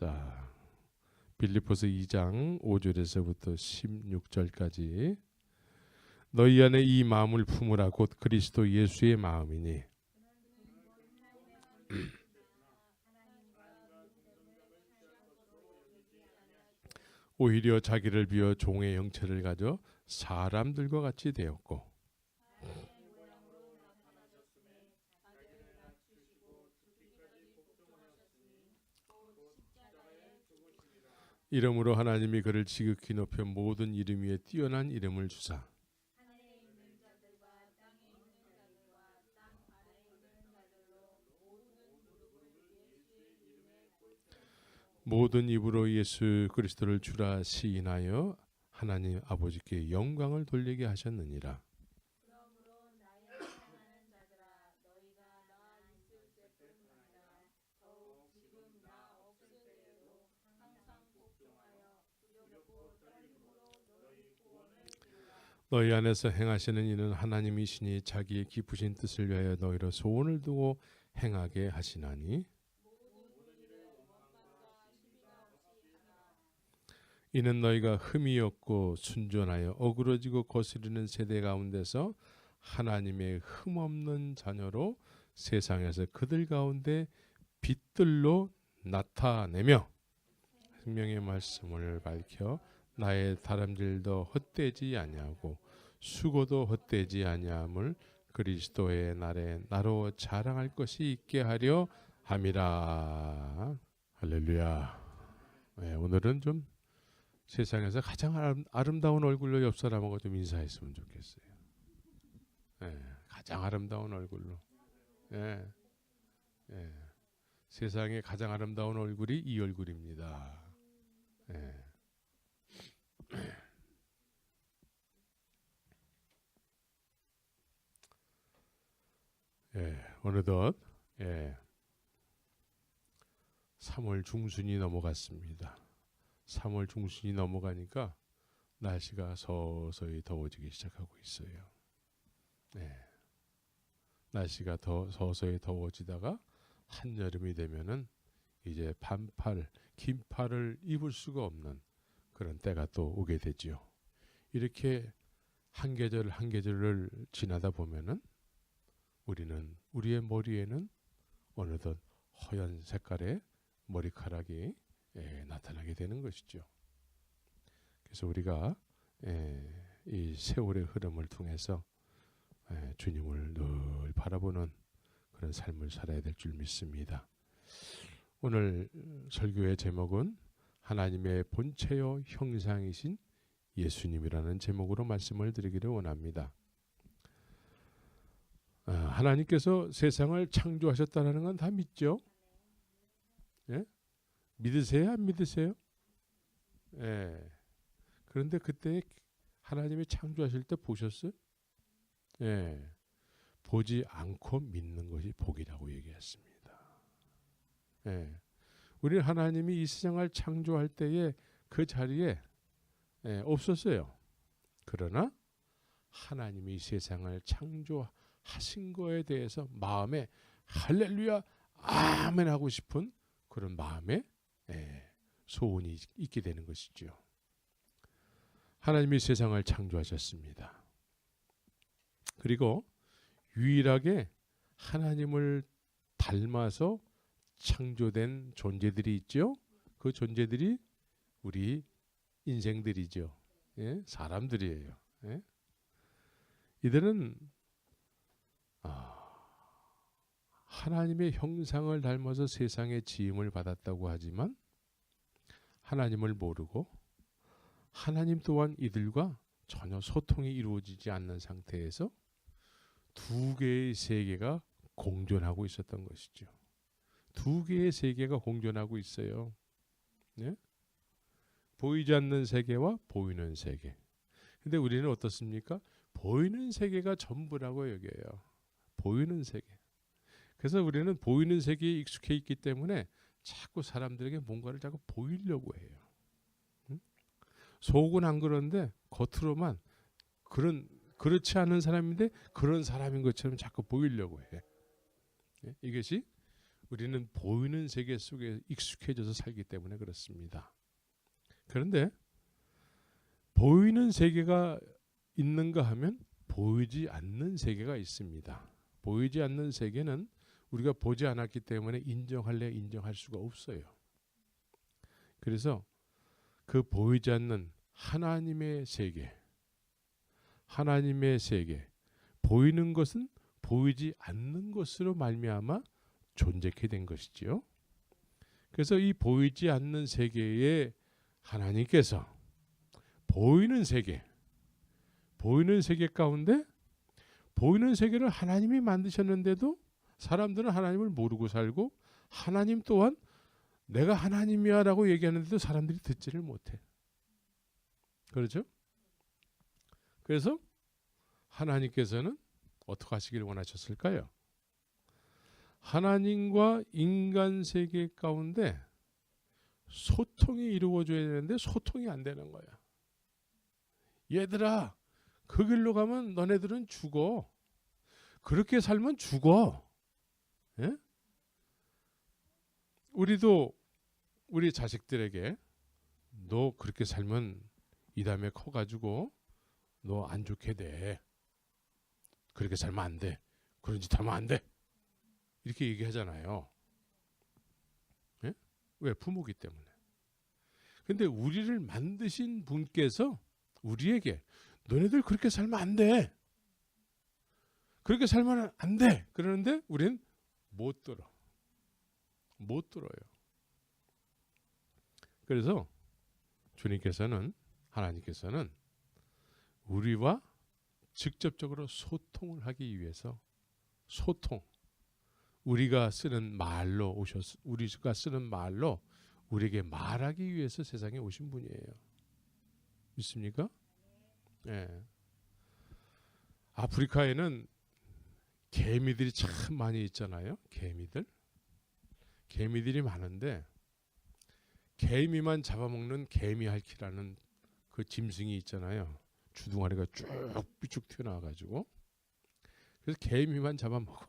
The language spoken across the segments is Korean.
자, 빌립보서 2장 5절에서부터 16절까지 너희 안에 이 마음을 품으라 곧 그리스도 예수의 마음이니 오히려 자기를 비워 종의 형체를 가져 사람들과 같이 되었고 이름으로 하나님이 그를 지극히 높여 모든 이름 위에 뛰어난 이름을 주사 모든 입으로 예수 그리스도를 주라 시인하여 하나님 아버지께 영광을 돌리게 하셨느니라. 너희 안에서 행하시는 이는 하나님이시니 자기의 기쁘신 뜻을 위하여 너희로 소원을 두고 행하게 하시나니 이는 너희가 흠이 없고 순전하여 어그러지고 거스리는 세대 가운데서 하나님의 흠없는 자녀로 세상에서 그들 가운데 빛들로 나타내며 생명의 말씀을 밝혀 나의 다름질도 헛되지 아니하고 수고도 헛되지 아니함을 그리스도의 날에 나로 자랑할 것이 있게 하려 함이라. 할렐루야. 네, 오늘은 좀 세상에서 가장 아름다운 얼굴로 옆 사람하고 좀 인사했으면 좋겠어요. 네, 가장 아름다운 얼굴로. 네, 네. 세상에 가장 아름다운 얼굴이 이 얼굴입니다. 네. 어느덧 3월 중순이 넘어갔습니다. 3월 중순이 넘어가니까 날씨가 서서히 더워지기 시작하고 있어요. 날씨가 서서히 더워지다가 한여름이 되면은 이제 반팔, 긴팔을 입을 수가 없는 그런 때가 또 오게 되지요. 이렇게 한 계절 한 계절을 지나다 보면은 우리의 머리에는 어느덧 허연 색깔의 머리카락이 나타나게 되는 것이죠. 그래서 우리가 이 세월의 흐름을 통해서 주님을 늘 바라보는 그런 삶을 살아야 될 줄 믿습니다. 오늘 설교의 제목은 하나님의 본체요 형상이신 예수님이라는 제목으로 말씀을 드리기를 원합니다. 하나님께서 세상을 창조하셨다는 건 다 믿죠? 예? 믿으세요? 안 믿으세요? 예. 그런데 그때 하나님이 창조하실 때 보셨어요? 예. 보지 않고 믿는 것이 복이라고 얘기했습니다. 예. 우리는 하나님이 이 세상을 창조할 때에 그 자리에 없었어요. 그러나 하나님이 이 세상을 창조하신 거에 대해서 마음에 할렐루야 아멘 하고 싶은 그런 마음에 소원이 있게 되는 것이죠. 하나님이 세상을 창조하셨습니다. 그리고 유일하게 하나님을 닮아서 창조된 존재들이 있죠. 그 존재들이 우리 인생들이죠. 사람들이에요. 이들은 하나님의 형상을 닮아서 세상의 지음을 받았다고 하지만 하나님을 모르고 하나님 또한 이들과 전혀 소통이 이루어지지 않는 상태에서 두 개의 세계가 공존하고 있었던 것이죠. 두 개의 세계가 공존하고 있어요. 보이지 않는 세계와 보이는 세계. 근데 우리는 어떻습니까? 보이는 세계가 전부라고 여겨요. 보이는 세계. 그래서 우리는 보이는 세계에 익숙해 있기 때문에 자꾸 사람들에게 뭔가를 자꾸 보이려고 해요. 속은 안 그런데 겉으로만 그렇지 않은 사람인데 그런 사람인 것처럼 자꾸 보이려고 해. 이것이 우리는 보이는 세계 속에 익숙해져서 살기 때문에 그렇습니다. 그런데 보이는 세계가 있는가 하면 보이지 않는 세계가 있습니다. 보이지 않는 세계는 우리가 보지 않았기 때문에 인정할래 인정할 수가 없어요. 그래서 그 보이지 않는 하나님의 세계, 하나님의 세계, 보이는 것은 보이지 않는 것으로 말미암아 존재케 된 것이지요. 그래서 이 보이지 않는 세계에 하나님께서 보이는 세계, 보이는 세계 가운데 보이는 세계를 하나님이 만드셨는데도 사람들은 하나님을 모르고 살고 하나님 또한 내가 하나님이야 라고 얘기하는데도 사람들이 듣지를 못해. 그렇죠? 그래서 하나님께서는 어떻게 하시기를 원하셨을까요? 하나님과 인간 세계 가운데 소통이 이루어져야 되는데 소통이 안 되는 거야. 얘들아, 그 길로 가면 너네들은 죽어. 그렇게 살면 죽어. 예? 우리도 우리 자식들에게 너 그렇게 살면 이 다음에 커가지고 너 안 좋게 돼. 그렇게 살면 안 돼. 그런 짓 하면 안 돼. 이렇게 얘기하잖아요. 예? 왜? 부모기 때문에. 근데 우리를 만드신 분께서 우리에게 너네들 그렇게 살면 안 돼. 그렇게 살면 안 돼. 그러는데 우리는 못 들어. 못 들어요. 그래서 주님께서는, 하나님께서는 우리와 직접적으로 소통을 하기 위해서 소통, 우리가 쓰는 말로 우리가 쓰는 말로 우리에게 말하기 위해서 세상에 오신 분이에요. 믿습니까? 예. 아프리카에는 개미들이 참 많이 있잖아요. 개미들이 많은데 개미만 잡아먹는 개미핥기라는 그 짐승이 있잖아요. 주둥아리가 쭉 튀어나와가지고 그래서 개미만 잡아먹어.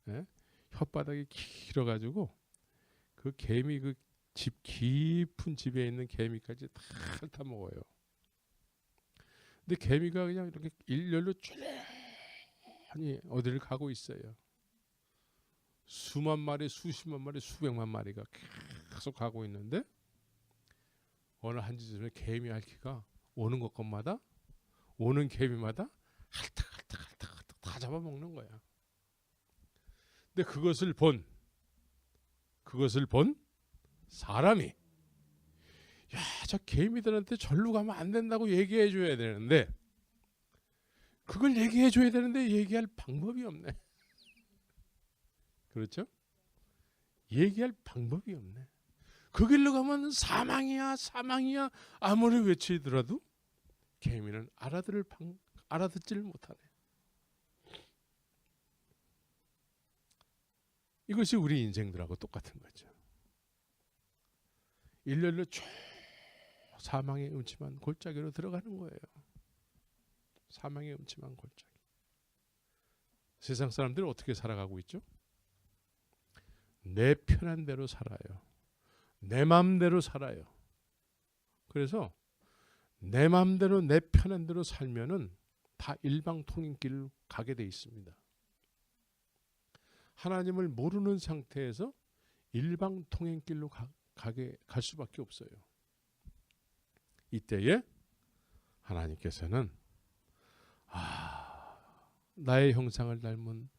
예? 혓바닥이 길어가지고 그 개미 그 집 깊은 집에 있는 개미까지 다 핥아먹어요. 근데 개미가 그냥 이렇게 일렬로 쭈르니 어디를 가고 있어요. 수만 마리, 수십만 마리, 수백만 마리가 계속 가고 있는데 어느 한 지점에 개미 핥기가 오는 곳마다 오는 개미마다 핥딱 다 잡아먹는 거야. 근데 그것을 본 사람이 야, 저 개미들한테 절로 가면 안 된다고 얘기해 줘야 되는데 그걸 얘기해 줘야 되는데 얘기할 방법이 없네. 그렇죠? 얘기할 방법이 없네. 그 길로 가면 사망이야 아무리 외치더라도 개미는 알아듣지를 못하네. 이것이 우리 인생들하고 똑같은 거죠. 일렬로 쭉 사망의 음침한 골짜기로 들어가는 거예요. 사망의 음침한 골짜기. 세상 사람들은 어떻게 살아가고 있죠? 내 편한 대로 살아요. 내 마음대로 살아요. 그래서 내 마음대로 내 편한 대로 살면은 다 일방통행길로 가게 돼 있습니다. 하나님을 모르는 상태에서 일방통행길로 갈 수밖에 없어요. 이때에 하나님께서는 나의 형상을 닮은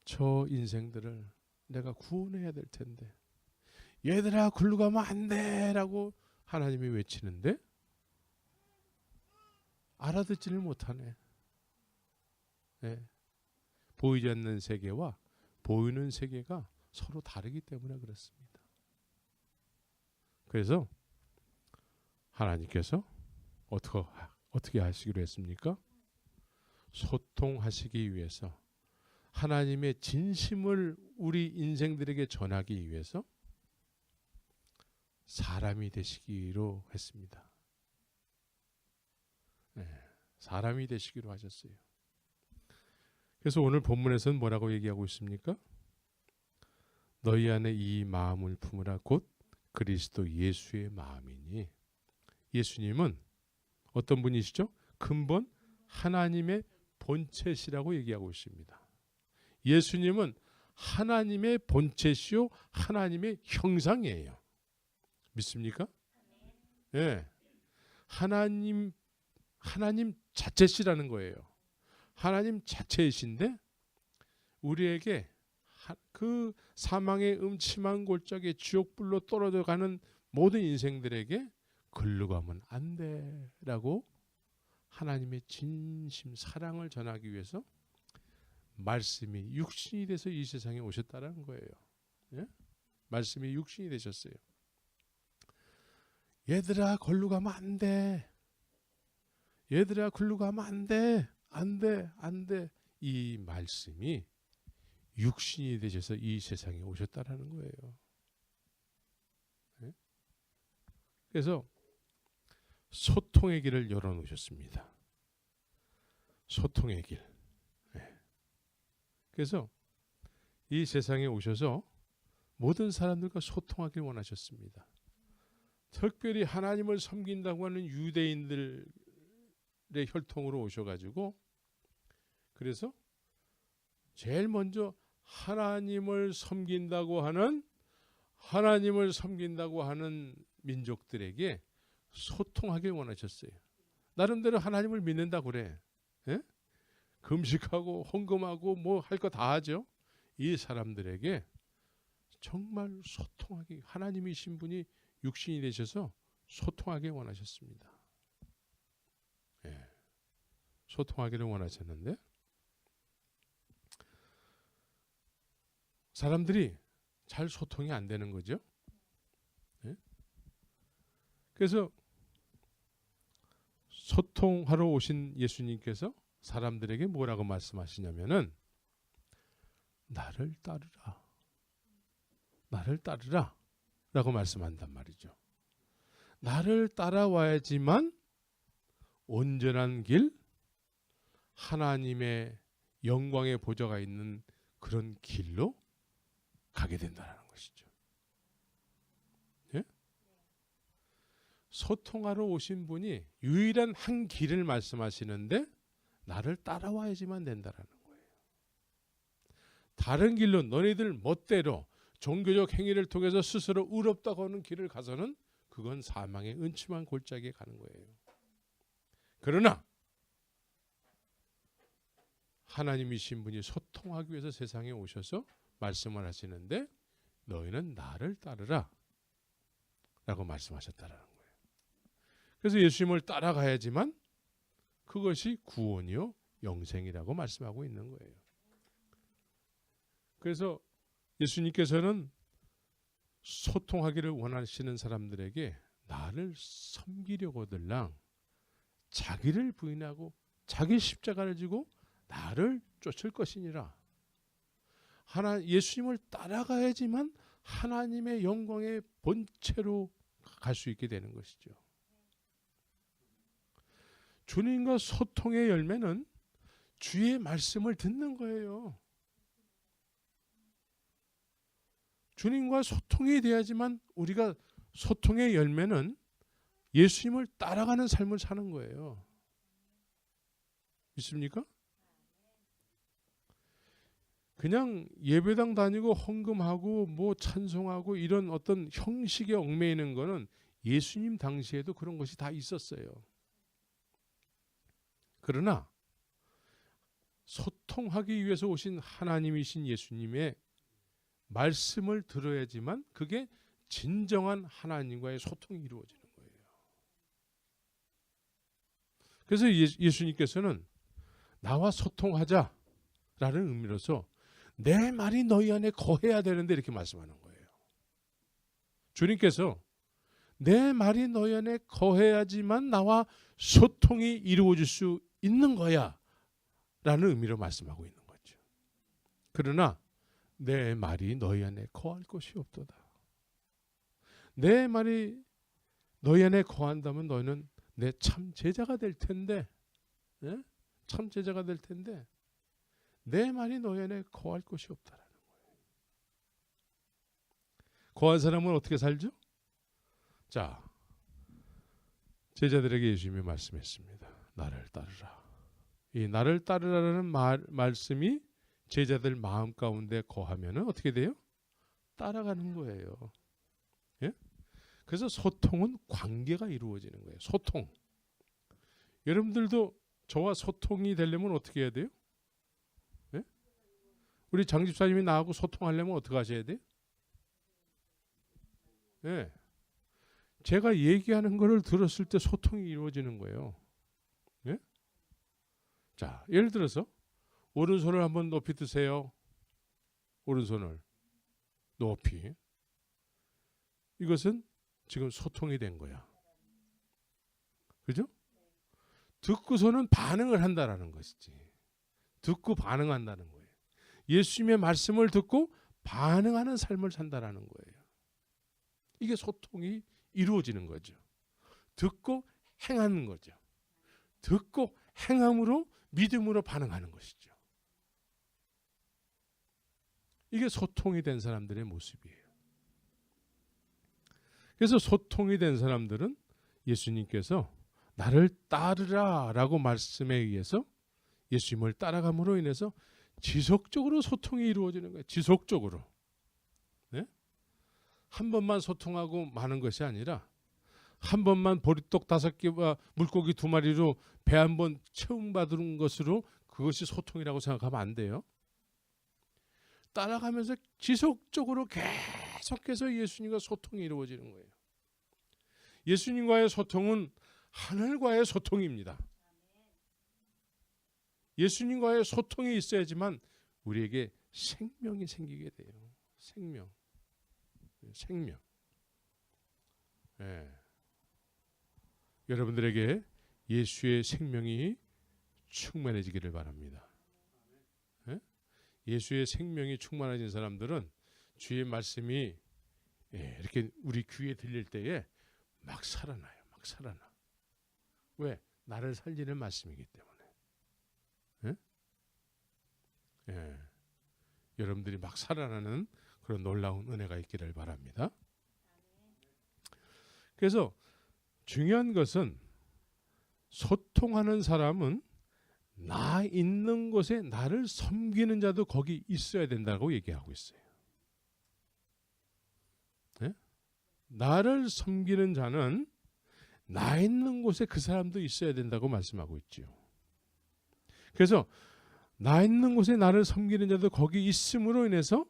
저 인생들을 내가 구원해야 될 텐데 얘들아 글로 가면 안 돼 라고 하나님이 외치는데 알아듣지를 못하네. 네. 보이지 않는 세계와 보이는 세계가 서로 다르기 때문에 그렇습니다. 그래서 하나님께서 어떻게 하시기로 했습니까? 소통하시기 위해서 하나님의 진심을 우리 인생들에게 전하기 위해서 사람이 되시기로 했습니다. 네, 사람이 되시기로 하셨어요. 그래서 오늘 본문에서는 뭐라고 얘기하고 있습니까? 너희 안에 이 마음을 품으라 곧 그리스도 예수의 마음이니. 예수님은 어떤 분이시죠? 근본 하나님의 본체시라고 얘기하고 있습니다. 예수님은 하나님의 본체시요 하나님의 형상이에요. 믿습니까? 예. 하나님 자체시라는 거예요. 하나님 자체이신데 우리에게 그 사망의 음침한 골짜기에 지옥불로 떨어져 가는 모든 인생들에게 글로 가면 안 돼라고 하나님의 진심 사랑을 전하기 위해서 말씀이 육신이 돼서 이 세상에 오셨다는 거예요. 예? 말씀이 육신이 되셨어요. 얘들아 걸로 가면 안 돼. 얘들아 글로 가면 안 돼. 안 돼. 안 돼. 이 말씀이 육신이 되셔서 이 세상에 오셨다라는 거예요. 네? 그래서 소통의 길을 열어놓으셨습니다. 소통의 길. 네. 그래서 이 세상에 오셔서 모든 사람들과 소통하길 원하셨습니다. 특별히 하나님을 섬긴다고 하는 유대인들의 혈통으로 오셔가지고 그래서 제일 먼저 하나님을 섬긴다고 하는 민족들에게 소통하길 원하셨어요. 나름대로 하나님을 믿는다 그래. 예? 금식하고 헌금하고 뭐 할 거 다 하죠. 이 사람들에게 정말 소통하기, 하나님이신 분이 육신이 되셔서 소통하길 원하셨습니다. 예. 소통하기를 원하셨는데 사람들이 잘 소통이 안 되는 거죠. 예? 그래서 소통하러 오신 예수님께서 사람들에게 뭐라고 말씀하시냐면은 나를 따르라. 나를 따르라 라고 말씀한단 말이죠. 나를 따라와야지만 온전한 길, 하나님의 영광의 보좌가 있는 그런 길로 가게 된다는 것이죠. 예? 소통하러 오신 분이 유일한 한 길을 말씀하시는데 나를 따라와야지만 된다는 거예요. 다른 길로 너희들 멋대로 종교적 행위를 통해서 스스로 의롭다고 하는 길을 가서는 그건 사망의 음침한 골짜기에 가는 거예요. 그러나 하나님이신 분이 소통하기 위해서 세상에 오셔서 말씀을 하시는데 너희는 나를 따르라 라고 말씀하셨다는 거예요. 그래서 예수님을 따라가야지만 그것이 구원이요 영생이라고 말씀하고 있는 거예요. 그래서 예수님께서는 소통하기를 원하시는 사람들에게 나를 섬기려고들랑 자기를 부인하고 자기 십자가를 지고 나를 쫓을 것이니라. 예수님을 따라가야지만 하나님의 영광의 본체로 갈 수 있게 되는 것이죠. 주님과 소통의 열매는 주의 말씀을 듣는 거예요. 주님과 소통이 돼야지만 우리가 소통의 열매는 예수님을 따라가는 삶을 사는 거예요. 믿습니까? 그냥 예배당 다니고 헌금하고 뭐 찬송하고 이런 어떤 형식에 얽매이는 거는 예수님 당시에도 그런 것이 다 있었어요. 그러나 소통하기 위해서 오신 하나님이신 예수님의 말씀을 들어야지만 그게 진정한 하나님과의 소통이 이루어지는 거예요. 그래서 예수님께서는 나와 소통하자라는 의미로서 내 말이 너희 안에 거해야 되는데 이렇게 말씀하는 거예요. 주님께서 내 말이 너희 안에 거해야지만 나와 소통이 이루어질 수 있는 거야 라는 의미로 말씀하고 있는 거죠. 그러나 내 말이 너희 안에 거할 것이 없도다. 내 말이 너희 안에 거한다면 너희는 내 참 제자가 될 텐데, 예? 참 제자가 될 텐데 내 말이 너희 안에 거할 것이 없다라는 거예요. 거한 사람은 어떻게 살죠? 자, 제자들에게 예수님이 말씀했습니다. 나를 따르라. 이 나를 따르라는 말씀이 제자들 마음 가운데 거하면은 어떻게 돼요? 따라가는 거예요. 예? 그래서 소통은 관계가 이루어지는 거예요. 소통. 여러분들도 저와 소통이 되려면 어떻게 해야 돼요? 예? 우리 장 집사님이 나하고 소통하려면 어떻게 하셔야 돼요? 예. 제가 얘기하는 거를 들었을 때 소통이 이루어지는 거예요. 예? 자, 예를 들어서 오른손을 한번 높이 드세요. 오른손을 높이. 이것은 지금 소통이 된 거야. 그죠? 듣고서는 반응을 한다라는 것이지. 듣고 반응한다는 거예요. 예수님의 말씀을 듣고 반응하는 삶을 산다라는 거예요. 이게 소통이 이루어지는 거죠. 듣고 행하는 거죠. 듣고 행함으로 믿음으로 반응하는 것이죠. 이게 소통이 된 사람들의 모습이에요. 그래서 소통이 된 사람들은 예수님께서 나를 따르라 라고 말씀에 의해서 예수님을 따라감으로 인해서 지속적으로 소통이 이루어지는 거예요. 지속적으로. 네? 한 번만 소통하고 마는 것이 아니라 한 번만 보리떡 5개와 물고기 2마리로 배 한 번 채움받은 것으로 그것이 소통이라고 생각하면 안 돼요. 따라가면서 지속적으로 계속해서 예수님과 소통이 이루어지는 거예요. 예수님과의 소통은 하늘과의 소통입니다. 예수님과의 소통이 있어야지만 우리에게 생명이 생기게 돼요. 생명. 예. 여러분들에게 예수의 생명이 충만해지기를 바랍니다. 예? 예수의 생명이 충만해진 사람들은 주의 말씀이 이렇게 우리 귀에 들릴 때에 막 살아나요. 막 살아나. 왜? 나를 살리는 말씀이기 때문에. 예? 예. 여러분들이 막 살아나는 그런 놀라운 은혜가 있기를 바랍니다. 그래서 중요한 것은 소통하는 사람은 나 있는 곳에 나를 섬기는 자도 거기 있어야 된다고 얘기하고 있어요. 네? 나를 섬기는 자는 나 있는 곳에 그 사람도 있어야 된다고 말씀하고 있죠. 그래서 나 있는 곳에 나를 섬기는 자도 거기 있음으로 인해서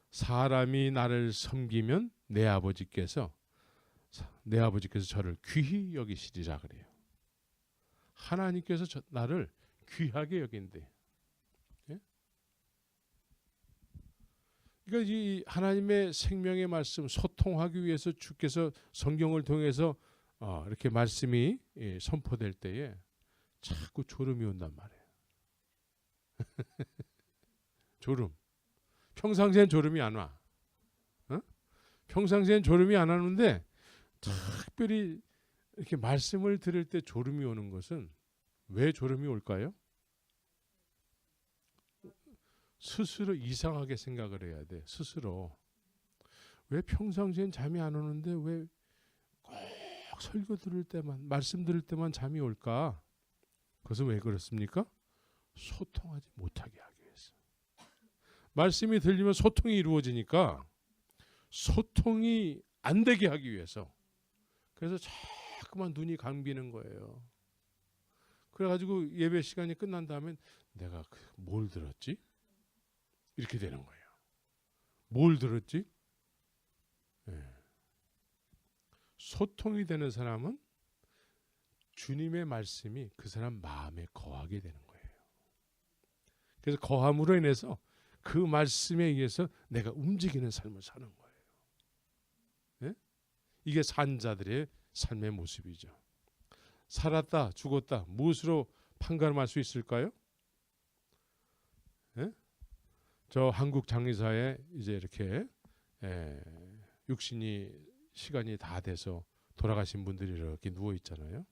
사람이 나를 섬기면 내 아버지께서 저를 귀히 여기시리라 그래요. 하나님께서 나를 귀하게 여긴대. 예? 그러니까 이 하나님의 생명의 말씀 소통하기 위해서 주께서 성경을 통해서 이렇게 말씀이 선포될 때에 자꾸 졸음이 온단 말이에요. 졸음. 평상시엔 졸음이 안 와. 평상시엔 졸음이 안 오는데 특별히 이렇게 말씀을 들을 때 졸음이 오는 것은 왜 졸음이 올까요? 스스로 이상하게 생각을 해야 돼. 스스로. 왜 평상시엔 잠이 안 오는데 왜 꼭 설교 들을 때만, 말씀 들을 때만 잠이 올까? 그것은 왜 그렇습니까? 소통하지 못하게 하기 위해서. 말씀이 들리면 소통이 이루어지니까 소통이 안 되게 하기 위해서. 그래서 자꾸만 눈이 감기는 거예요. 그래가지고 예배 시간이 끝난 다음에 내가 뭘 들었지? 이렇게 되는 거예요. 뭘 들었지? 네. 소통이 되는 사람은 주님의 말씀이 그 사람 마음에 거하게 되는 거예요. 그래서 거함으로 인해서 그 말씀에 의해서 내가 움직이는 삶을 사는 거예요. 네? 이게 산 자들의 삶의 모습이죠. 살았다 죽었다 무엇으로 판가름할 수 있을까요? 네? 저 한국 장의사에 이제 이렇게 육신이 시간이 다 돼서 돌아가신 분들이 이렇게 누워 있잖아요.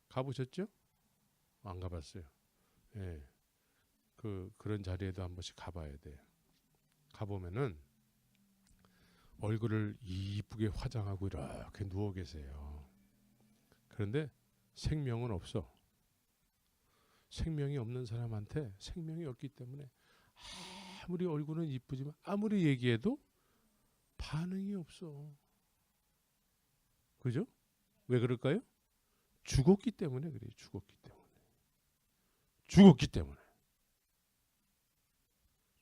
가보셨죠? 안 가봤어요. 예. 그런 자리에도 한 번씩 가봐야 돼요. 가보면은 얼굴을 이쁘게 화장하고 이렇게 누워 계세요. 그런데 생명은 없어. 생명이 없는 사람한테 생명이 없기 때문에 아무리 얼굴은 이쁘지만 아무리 얘기해도 반응이 없어. 그죠? 왜 그럴까요? 죽었기 때문에 그래요. 죽었기 때문에. 죽었기 때문에.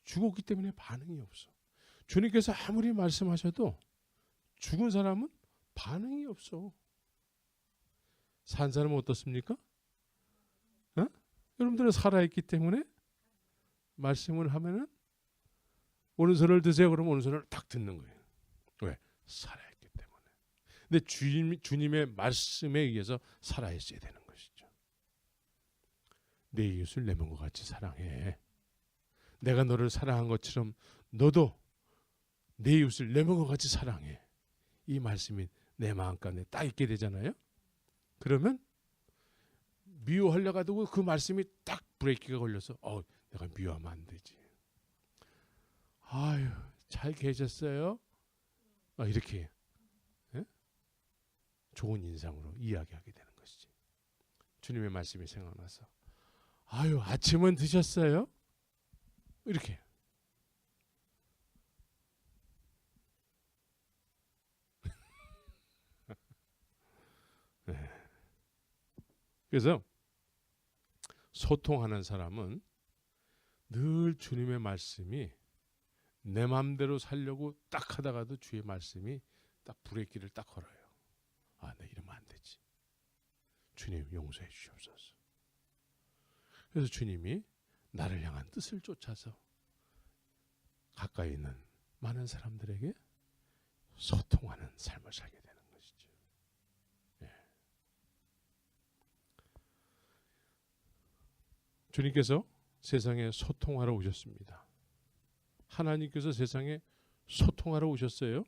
죽었기 때문에 반응이 없어. 주님께서 아무리 말씀하셔도 죽은 사람은 반응이 없어. 산 사람은 어떻습니까? 어? 여러분들은 살아있기 때문에 말씀을 하면은 오른손을 드세요. 그러면 오른손을 딱 듣는 거예요. 왜? 살아있기 때문에. 근데 주님의 말씀에 의해서 살아있어야 되는 것이죠. 내 이웃을 내 몸과 같이 사랑해. 내가 너를 사랑한 것처럼 너도 내 이웃을 내 몸과 같이 사랑해. 이 말씀이 내 마음가운데 딱 있게 되잖아요. 그러면 미워하려고 하고 그 말씀이 딱 브레이크가 걸려서 내가 미워하면 안 되지. 아유, 잘 계셨어요? 이렇게 좋은 인상으로 이야기하게 되는 것이지. 주님의 말씀이 생각나서 아유, 아침은 드셨어요? 이렇게. 네. 그래서 소통하는 사람은 늘 주님의 말씀이 내 마음대로 살려고 딱 하다가도 주의 말씀이 딱 브레이크를 딱 걸어요. 나 이러면 안 되지. 주님 용서해 주시옵소서. 그래서 주님이 나를 향한 뜻을 쫓아서 가까이 있는 많은 사람들에게 소통하는 삶을 살게 되는 것이죠. 예. 주님께서 세상에 소통하러 오셨습니다. 하나님께서 세상에 소통하러 오셨어요.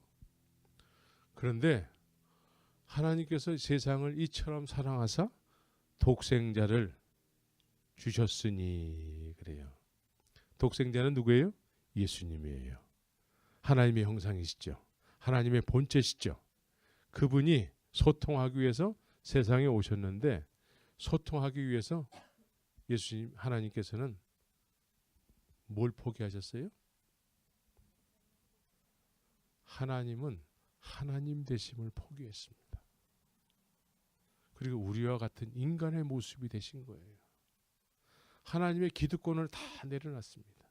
그런데 하나님께서 세상을 이처럼 사랑하사 독생자를 주셨으니 그래요. 독생자는 누구예요? 예수님이에요. 하나님의 형상이시죠. 하나님의 본체시죠. 그분이 소통하기 위해서 세상에 오셨는데 소통하기 위해서 예수님 하나님께서는 뭘 포기하셨어요? 하나님은 하나님 되심을 포기했습니다. 그리고 우리와 같은 인간의 모습이 되신 거예요. 하나님의 기득권을 다 내려놨습니다.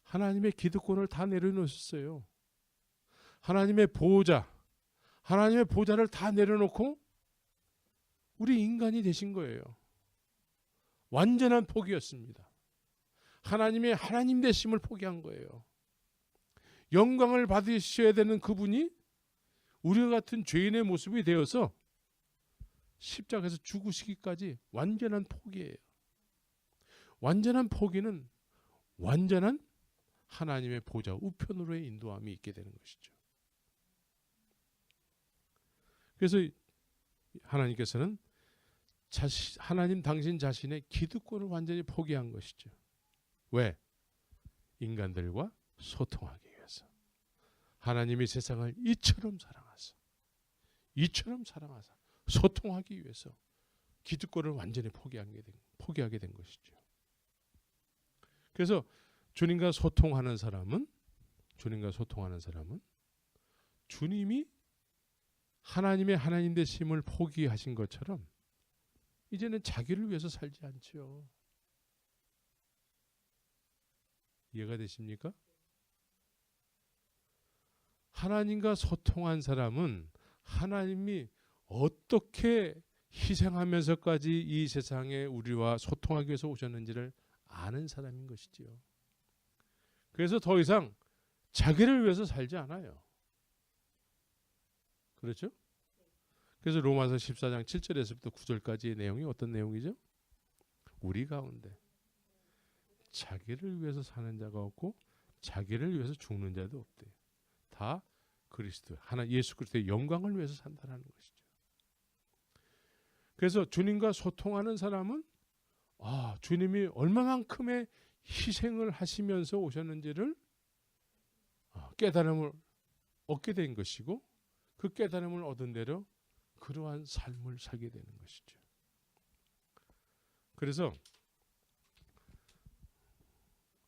하나님의 기득권을 다 내려놓으셨어요. 하나님의 보호자, 하나님의 보호자를 다 내려놓고 우리 인간이 되신 거예요. 완전한 포기였습니다. 하나님의 하나님 되심을 포기한 거예요. 영광을 받으셔야 되는 그분이 우리와 같은 죄인의 모습이 되어서 십자가에서 죽으시기까지 완전한 포기예요. 완전한 포기는 완전한 하나님의 보좌 우편으로의 인도함이 있게 되는 것이죠. 그래서 하나님께서는 하나님 당신 자신의 기득권을 완전히 포기한 것이죠. 왜? 인간들과 소통하기 위해서. 하나님이 세상을 이처럼 사랑하사 소통하기 위해서 기득권을 완전히 포기하게 된 것이죠. 그래서 주님과 소통하는 사람은 주님이 하나님의 하나님 되심을 포기하신 것처럼 이제는 자기를 위해서 살지 않죠. 이해가 되십니까? 하나님과 소통한 사람은 하나님이 어떻게 희생하면서까지 이 세상에 우리와 소통하기 위해서 오셨는지를 아는 사람인 것이지요. 그래서 더 이상 자기를 위해서 살지 않아요. 그렇죠? 그래서 로마서 14장 7절에서부터 9절까지의 내용이 어떤 내용이죠? 우리 가운데 자기를 위해서 사는 자가 없고 자기를 위해서 죽는 자도 없대요. 다 그리스도, 예수 그리스도의 영광을 위해서 산다는 것이죠. 그래서 주님과 소통하는 사람은 주님이 얼마만큼의 희생을 하시면서 오셨는지를 깨달음을 얻게 된 것이고 그 깨달음을 얻은 대로 그러한 삶을 살게 되는 것이죠. 그래서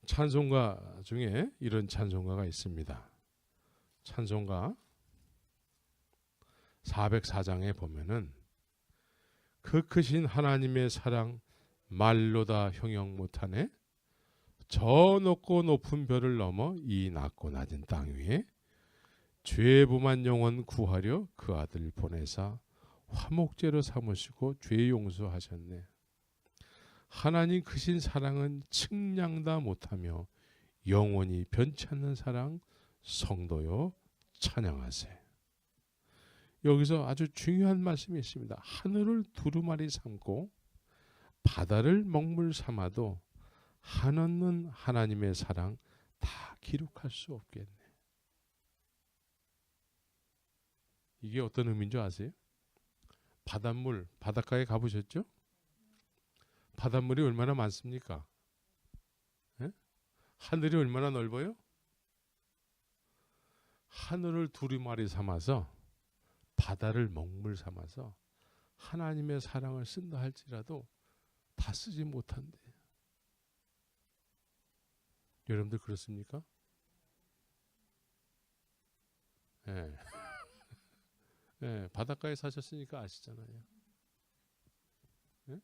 찬송가 중에 이런 찬송가가 있습니다. 찬송가 404장에 보면은 그 크신 하나님의 사랑 말로 다 형용 못하네. 저 높고 높은 별을 넘어 이 낮고 낮은 땅 위에 죄 범한 영혼 구하려 그 아들 보내사 화목제로 삼으시고 죄 용서하셨네. 하나님 크신 사랑은 측량다 못하며 영원히 변치 않는 사랑 성도요 찬양하세. 여기서 아주 중요한 말씀이 있습니다. 하늘을 두루마리 삼고 바다를 먹물 삼아도 한없는 하나님의 사랑 다 기록할 수 없겠네. 이게 어떤 의미인 줄 아세요? 바닷물, 바닷가에 가보셨죠? 바닷물이 얼마나 많습니까? 예? 하늘이 얼마나 넓어요? 하늘을 두루마리 삼아서 바다를 먹물 삼아서 하나님의 사랑을 쓴다 할지라도 다 쓰지 못한대. 여러분들 그렇습니까? 예. 예, 바닷가에 사셨으니까 아시잖아요. 예?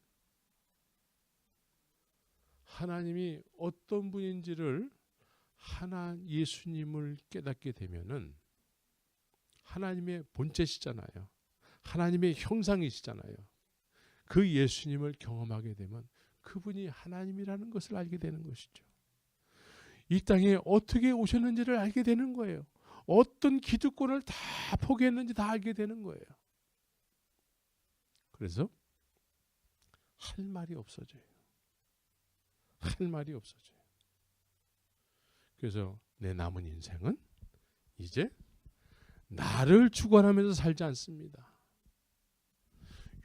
하나님이 어떤 분인지를 예수님을 깨닫게 되면은 하나님의 본체시잖아요. 하나님의 형상이시잖아요. 그 예수님을 경험하게 되면 그분이 하나님이라는 것을 알게 되는 것이죠. 이 땅에 어떻게 오셨는지를 알게 되는 거예요. 어떤 기득권을 다 포기했는지 다 알게 되는 거예요. 그래서 할 말이 없어져요. 할 말이 없어져요. 그래서 내 남은 인생은 이제 나를 주관하면서 살지 않습니다.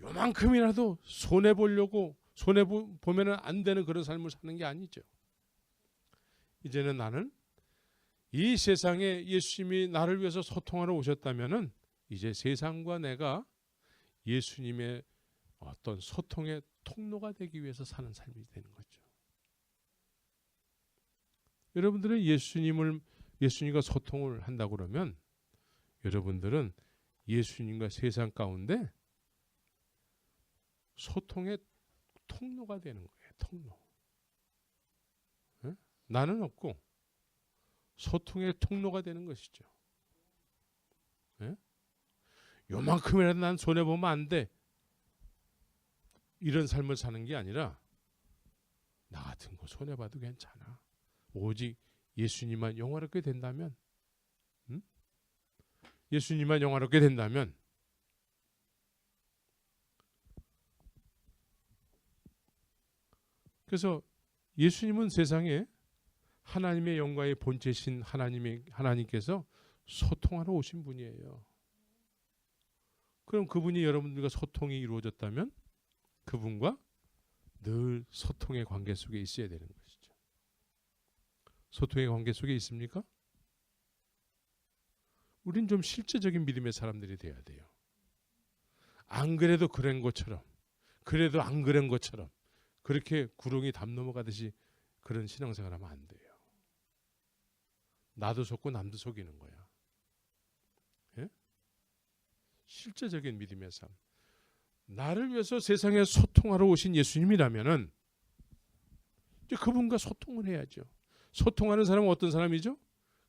요만큼이라도 손해보려고 손해보면 안 되는 그런 삶을 사는 게 아니죠. 이제는 나는 이 세상에 예수님이 나를 위해서 소통하러 오셨다면은 이제 세상과 내가 예수님의 어떤 소통의 통로가 되기 위해서 사는 삶이 되는 거죠. 여러분들은 예수님과 소통을 한다고 그러면 여러분들은 예수님과 세상 가운데 소통의 통로가 되는 거예요. 통로. 네? 나는 없고 소통의 통로가 되는 것이죠. 네? 요만큼이라도 난 손해보면 안 돼. 이런 삶을 사는 게 아니라 나 같은 거 손해봐도 괜찮아. 오직 예수님만 영화롭게 된다면, 예수님만 영화롭게 된다면 그래서 예수님은 세상에 하나님의 영광의 본체신 하나님께서 소통하러 오신 분이에요. 그럼 그분이 여러분들과 소통이 이루어졌다면 그분과 늘 소통의 관계 속에 있어야 되는 것이죠. 소통의 관계 속에 있습니까? 우린 좀 실제적인 믿음의 사람들이 돼야 돼요. 안 그래도 그런 것처럼, 그래도 안 그런 것처럼 그렇게 구렁이 담 넘어가듯이 그런 신앙생활 하면 안 돼요. 나도 속고 남도 속이는 거야. 예? 실제적인 믿음의 삶. 나를 위해서 세상에 소통하러 오신 예수님이라면은 이제 그분과 소통을 해야죠. 소통하는 사람은 어떤 사람이죠?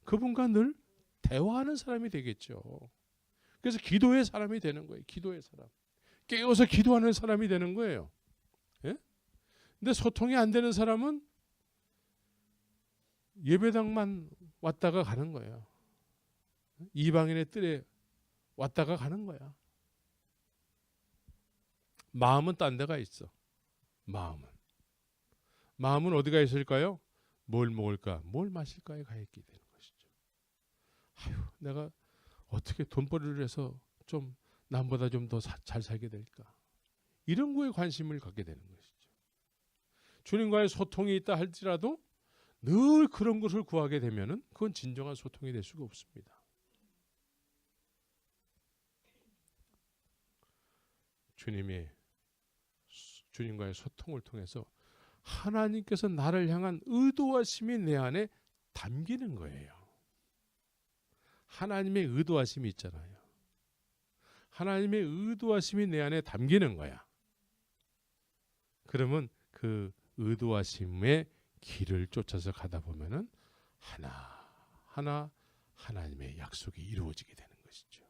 그분과 늘 대화하는 사람이 되겠죠. 그래서 기도의 사람이 되는 거예요. 기도의 사람. 깨어서 기도하는 사람이 되는 거예요. 예? 근데 소통이 안 되는 사람은 예배당만 왔다가 가는 거예요. 이방인의 뜰에 왔다가 가는 거야. 마음은 딴 데가 있어. 마음은 어디가 있을까요? 뭘 먹을까, 뭘 마실까에 가 있게 되는 것이죠. 아유, 내가 어떻게 돈벌이를 해서 좀 남보다 좀 더 잘 살게 될까? 이런 거에 관심을 갖게 되는 것이죠. 주님과의 소통이 있다 할지라도 늘 그런 것을 구하게 되면은 그건 진정한 소통이 될 수가 없습니다. 주님과의 소통을 통해서 하나님께서 나를 향한 의도하심이 내 안에 담기는 거예요. 하나님의 의도하심이 있잖아요. 하나님의 의도하심이 내 안에 담기는 거야. 그러면 그 의도하심의 길을 쫓아서 가다 보면은 하나하나 하나님의 약속이 이루어지게 되는 것이죠.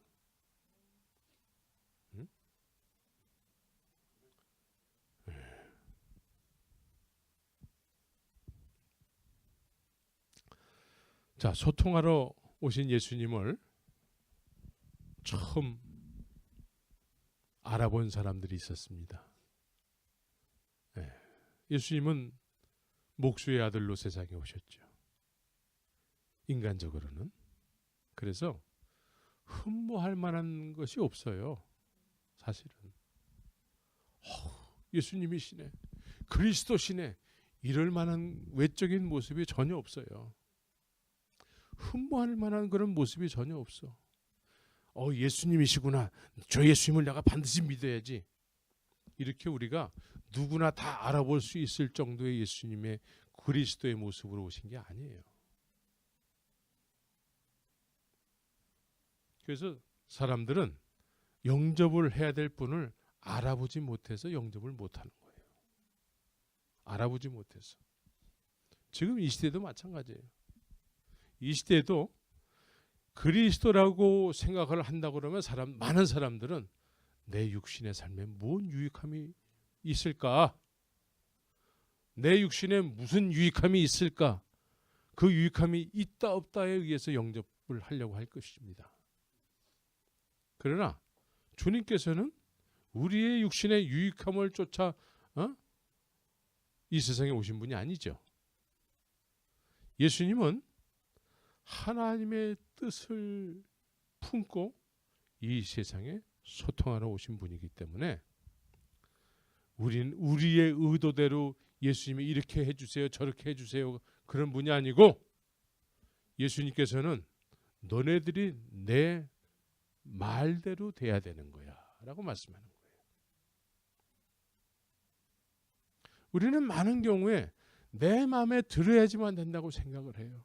응? 네. 자, 소통하러 오신 예수님을 처음 알아본 사람들이 있었습니다. 네. 예수님은 목수의 아들로 세상에 오셨죠. 인간적으로는. 그래서 흠모할 만한 것이 없어요. 사실은. 예수님이시네. 그리스도시네. 이럴 만한 외적인 모습이 전혀 없어요. 흠모할 만한 그런 모습이 전혀 없어. 예수님이시구나. 저 예수님을 내가 반드시 믿어야지. 이렇게 우리가 누구나 다 알아볼 수 있을 정도의 예수님의 그리스도의 모습으로 오신 게 아니에요. 그래서 사람들은 영접을 해야 될 분을 알아보지 못해서 영접을 못하는 거예요. 알아보지 못해서. 지금 이 시대도 마찬가지예요. 이 시대도 그리스도라고 생각을 한다고 그러면 많은 사람들은 내 육신의 삶에 뭔 유익함이 있을까? 내 육신에 무슨 유익함이 있을까? 그 유익함이 있다 없다에 의해서 영접을 하려고 할 것입니다. 그러나 주님께서는 우리의 육신의 유익함을 쫓아 이 세상에 오신 분이 아니죠. 예수님은 하나님의 뜻을 품고 이 세상에 소통하러 오신 분이기 때문에 우리는 우리의 의도대로 예수님이 이렇게 해주세요 저렇게 해주세요 그런 분이 아니고 예수님께서는 너네들이 내 말대로 돼야 되는 거야 라고 말씀하는 거예요. 우리는 많은 경우에 내 마음에 들어야지만 된다고 생각을 해요.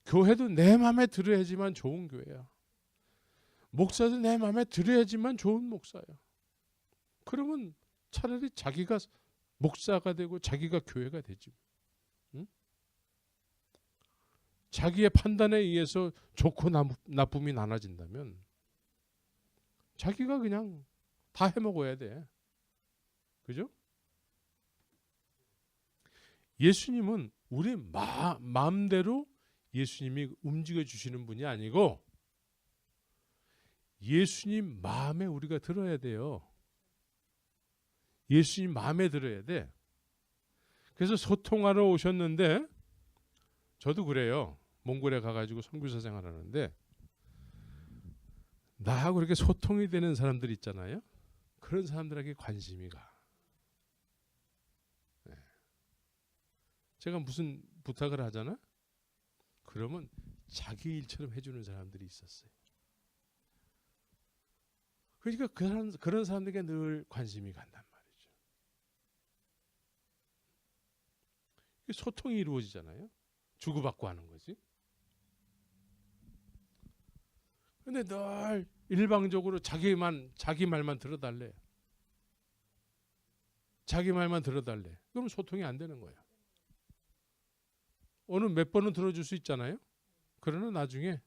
교회도 내 마음에 들어야지만 좋은 교회야. 목사도 내 마음에 들어야지만 좋은 목사야. 그러면 차라리 자기가 목사가 되고 자기가 교회가 되지. 응? 자기의 판단에 의해서 좋고 나쁨이 나눠진다면 자기가 그냥 다 해먹어야 돼. 그죠? 예수님은 우리 마음대로 예수님이 움직여 주시는 분이 아니고 예수님 마음에 우리가 들어야 돼요. 예수님 마음에 들어야 돼. 그래서 소통하러 오셨는데 저도 그래요. 몽골에 가가지고 선교사 생활하는데 나하고 이렇게 소통이 되는 사람들 있잖아요. 그런 사람들에게 관심이 가. 네. 제가 무슨 부탁을 하잖아? 그러면 자기 일처럼 해주는 사람들이 있었어요. 그러니까 그런 사람들에게 늘 관심이 간단 말이죠. 소통이 이루어지잖아요. 주고받고 하는 거지. 근데 늘 일방적으로 자기 말만 들어달래. 자기 말만 들어달래. 그럼 소통이 안 되는 거야. 어느 몇 번은 들어줄 수 있잖아요. 그러나 나중에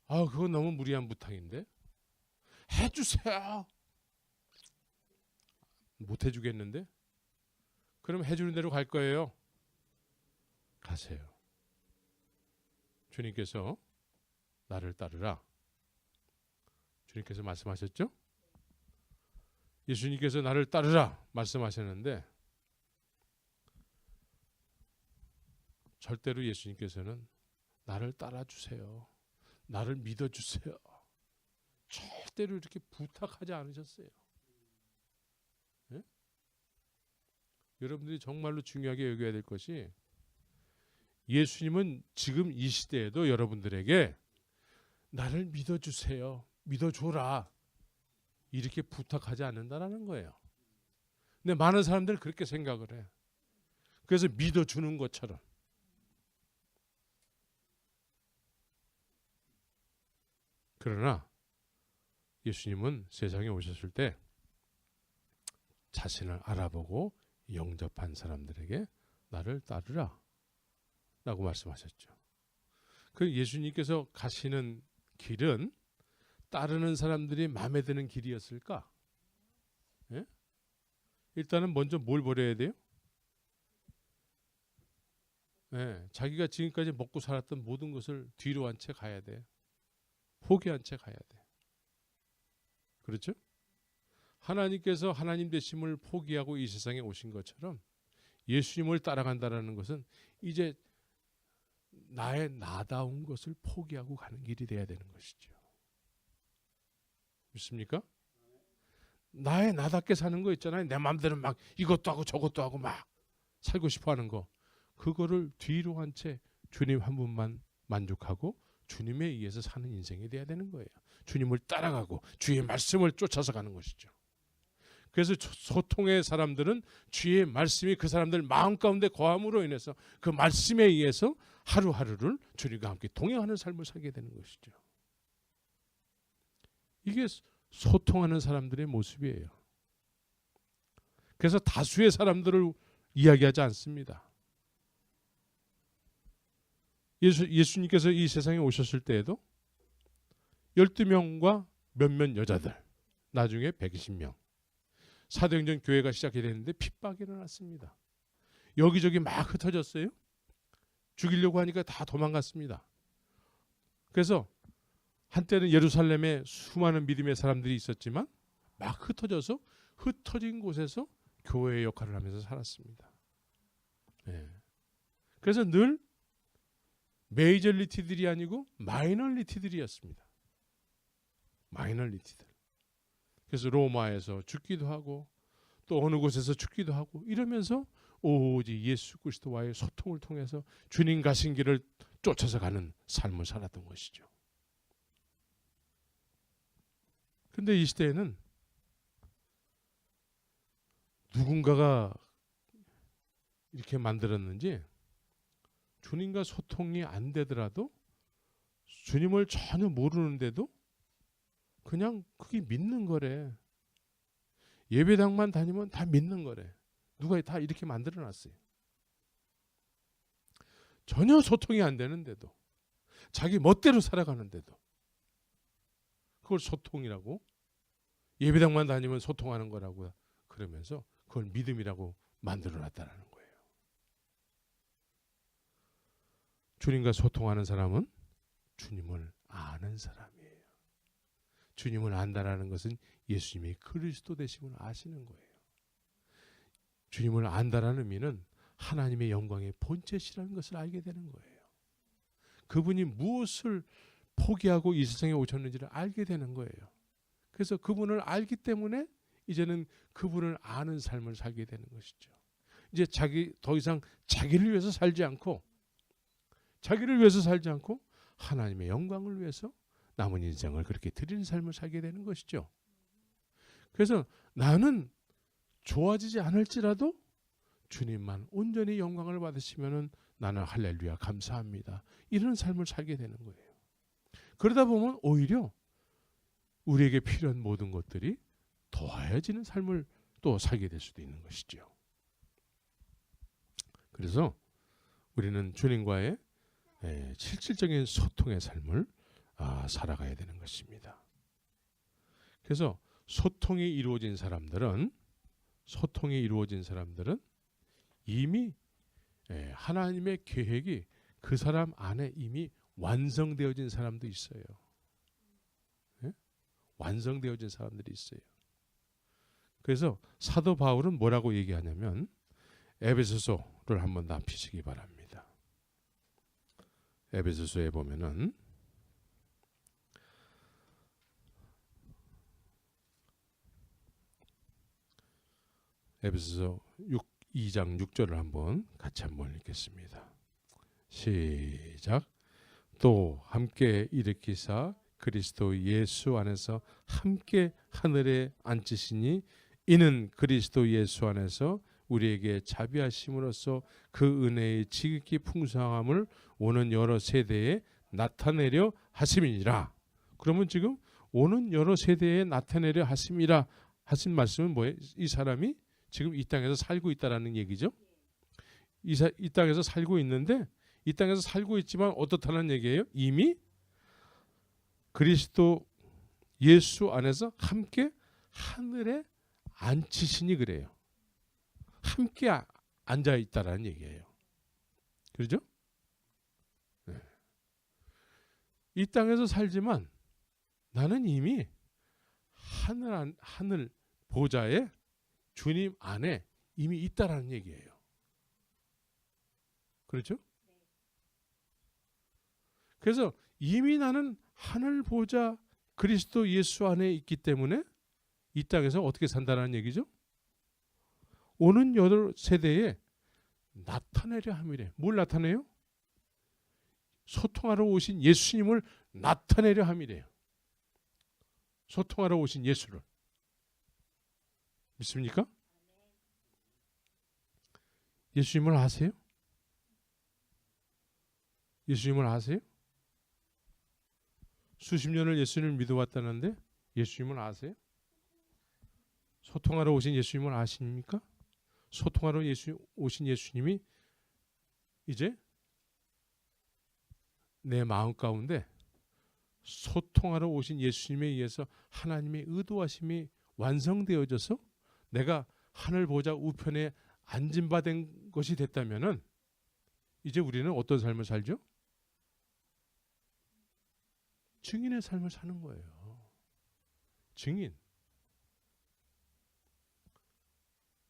그건 너무 무리한 부탁인데 해주세요. 못 해주겠는데? 그럼 해주는 대로 갈 거예요. 가세요. 주님께서 나를 따르라. 주님께서 말씀하셨죠? 예수님께서 나를 따르라 말씀하셨는데 절대로 예수님께서는 나를 따라주세요. 나를 믿어주세요. 절대로 이렇게 부탁하지 않으셨어요. 네? 여러분들이 정말로 중요하게 여겨야 될 것이 예수님은 지금 이 시대에도 여러분들에게 나를 믿어주세요. 믿어줘라. 이렇게 부탁하지 않는다라는 거예요. 근데 많은 사람들은 그렇게 생각을 해. 그래서 믿어주는 것처럼. 그러나 예수님은 세상에 오셨을 때 자신을 알아보고 영접한 사람들에게 나를 따르라 라고 말씀하셨죠. 그 예수님께서 가시는 길은 따르는 사람들이 마음에 드는 길이었을까? 예? 일단은 먼저 뭘 버려야 돼요? 예, 자기가 지금까지 먹고 살았던 모든 것을 뒤로 한 채 가야 돼. 포기한 채 가야 돼. 그렇죠? 하나님께서 하나님 되심을 포기하고 이 세상에 오신 것처럼 예수님을 따라간다는 것은 이제 나의 나다운 것을 포기하고 가는 길이 돼야 되는 것이죠. 믿습니까? 나의 나답게 사는 거 있잖아요. 내 마음대로 막 이것도 하고 저것도 하고 막 살고 싶어 하는 거. 그거를 뒤로 한 채 주님 한 분만 만족하고 주님에 의해서 사는 인생이 돼야 되는 거예요. 주님을 따라가고 주의 말씀을 쫓아서 가는 것이죠. 그래서 소통의 사람들은 주의 말씀이 그 사람들 마음 가운데 거함으로 인해서 그 말씀에 의해서 하루하루를 주님과 함께 동행하는 삶을 살게 되는 것이죠. 이게 소통하는 사람들의 모습이에요. 그래서 다수의 사람들을 이야기하지 않습니다. 예수님께서 이 세상에 오셨을 때에도 12명과 몇몇 여자들, 나중에 120명. 사도행전 교회가 시작이 됐는데 핍박이 일어났습니다. 여기저기 막 흩어졌어요. 죽이려고 하니까 다 도망갔습니다. 그래서 한때는 예루살렘에 수많은 믿음의 사람들이 있었지만 막 흩어져서 흩어진 곳에서 교회의 역할을 하면서 살았습니다. 네. 그래서 늘 메이저리티들이 아니고 마이너리티들이었습니다. 마이너리티들. 그래서 로마에서 죽기도 하고 또 어느 곳에서 죽기도 하고 이러면서 오직 예수 그리스도와의 소통을 통해서 주님 가신 길을 쫓아서 가는 삶을 살았던 것이죠. 근데 이 시대에는 누군가가 이렇게 만들었는지 주님과 소통이 안 되더라도 주님을 전혀 모르는데도 그냥 그게 믿는 거래. 예배당만 다니면 다 믿는 거래. 누가 다 이렇게 만들어 놨어요. 전혀 소통이 안 되는데도 자기 멋대로 살아가는데도 그걸 소통이라고 예배당만 다니면 소통하는 거라고 그러면서 그걸 믿음이라고 만들어 놨다는 거예요. 주님과 소통하는 사람은 주님을 아는 사람이에요. 주님을 안다라는 것은 예수님이 그리스도 되심을 아시는 거예요. 주님을 안다라는 의미는 하나님의 영광의 본체시라는 것을 알게 되는 거예요. 그분이 무엇을 포기하고 이 세상에 오셨는지를 알게 되는 거예요. 그래서 그분을 알기 때문에 이제는 그분을 아는 삶을 살게 되는 것이죠. 이제 더 이상 자기를 위해서 살지 않고 하나님의 영광을 위해서 남은 인생을 그렇게 드리는 삶을 살게 되는 것이죠. 그래서 나는 좋아지지 않을지라도 주님만 온전히 영광을 받으시면은 나는 할렐루야 감사합니다. 이런 삶을 살게 되는 거예요. 그러다 보면 오히려 우리에게 필요한 모든 것들이 더하여지는 삶을 또 살게 될 수도 있는 것이죠. 그래서 우리는 주님과의 실질적인 소통의 삶을 살아가야 되는 것입니다. 그래서 소통이 이루어진 사람들은 이미 하나님의 계획이 그 사람 안에 이미 완성되어진 사람도 있어요. 완성되어진 사람들이 있어요. 그래서 사도 바울은 뭐라고 얘기하냐면 에베소서를 한번 다 피시기 바랍니다. 에베소서에 보면은 에베소서 2장 6절을 같이 한번 읽겠습니다. 시작. 또 함께 일으키사 그리스도 예수 안에서 함께 하늘에 앉히시니 이는 그리스도 예수 안에서 우리에게 자비하심으로써 그 은혜의 지극히 풍성함을 오는 여러 세대에 나타내려 하심이니라. 그러면 지금 오는 여러 세대에 나타내려 하심이라 하신 말씀은 뭐예요? 이 사람이 지금 이 땅에서 살고 있다라는 얘기죠. 이 땅에서 살고 있는데 이 땅에서 살고 있지만 어떻다는 얘기예요? 이미 그리스도 예수 안에서 함께 하늘에 앉히시니 그래요. 함께 앉아 있다라는 얘기예요. 그렇죠? 네. 이 땅에서 살지만 나는 이미 하늘 보좌에 주님 안에 이미 있다라는 얘기예요. 그렇죠? 그래서 이미 나는 하늘 보좌 그리스도 예수 안에 있기 때문에 이 땅에서 어떻게 산다는 얘기죠? 오는 여덟 세대에 나타내려 함이래. 뭘 나타내요? 소통하러 오신 예수님을 나타내려 함이래요. 소통하러 오신 예수를. 믿습니까? 예수님을 아세요? 예수님을 아세요? 수십 년을 예수님을 믿어왔다는데 예수님을 아세요? 소통하러 오신 예수님을 아십니까? 소통하러 오신 예수님이 이제 내 마음 가운데 소통하러 오신 예수님에 의해서 하나님의 의도하심이 완성되어져서 내가 하늘 보좌 우편에 앉은 바 된 것이 됐다면은 이제 우리는 어떤 삶을 살죠? 증인의 삶을 사는 거예요. 증인.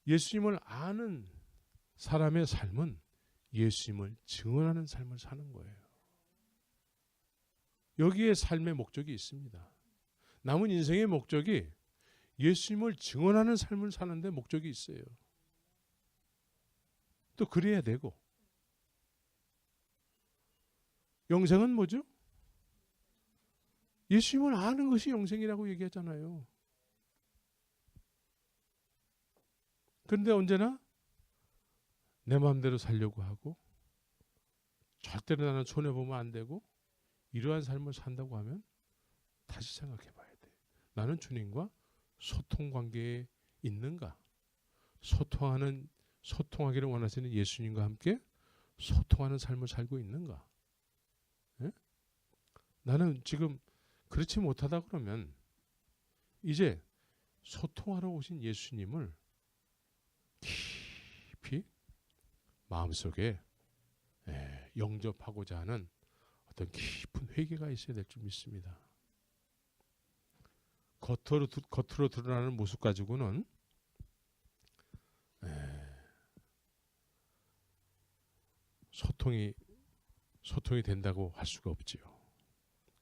예수님을 아는 사람의 삶은 예수님을 증언하는 삶을 사는 거예요. 여기에 삶의 목적이 있습니다. 남은 인생의 목적이 예수님을 증언하는 삶을 사는데 목적이 있어요. 또 그래야 되고. 영생은 뭐죠? 예수님을 아는 것이 영생이라고 얘기하잖아요. 그런데 언제나 내 마음대로 살려고 하고 절대로 나는 손해보면 안 되고 이러한 삶을 산다고 하면 다시 생각해 봐야 돼. 나는 주님과 소통 관계에 있는가? 소통하기를 원하시는 예수님과 함께 소통하는 삶을 살고 있는가? 예? 나는 지금 그렇지 못하다 그러면 이제 소통하러 오신 예수님을 깊이 마음속에 영접하고자 하는 어떤 깊은 회개가 있어야 될 줄 믿습니다. 겉으로 드러나는 모습 가지고는 소통이 된다고 할 수가 없지요.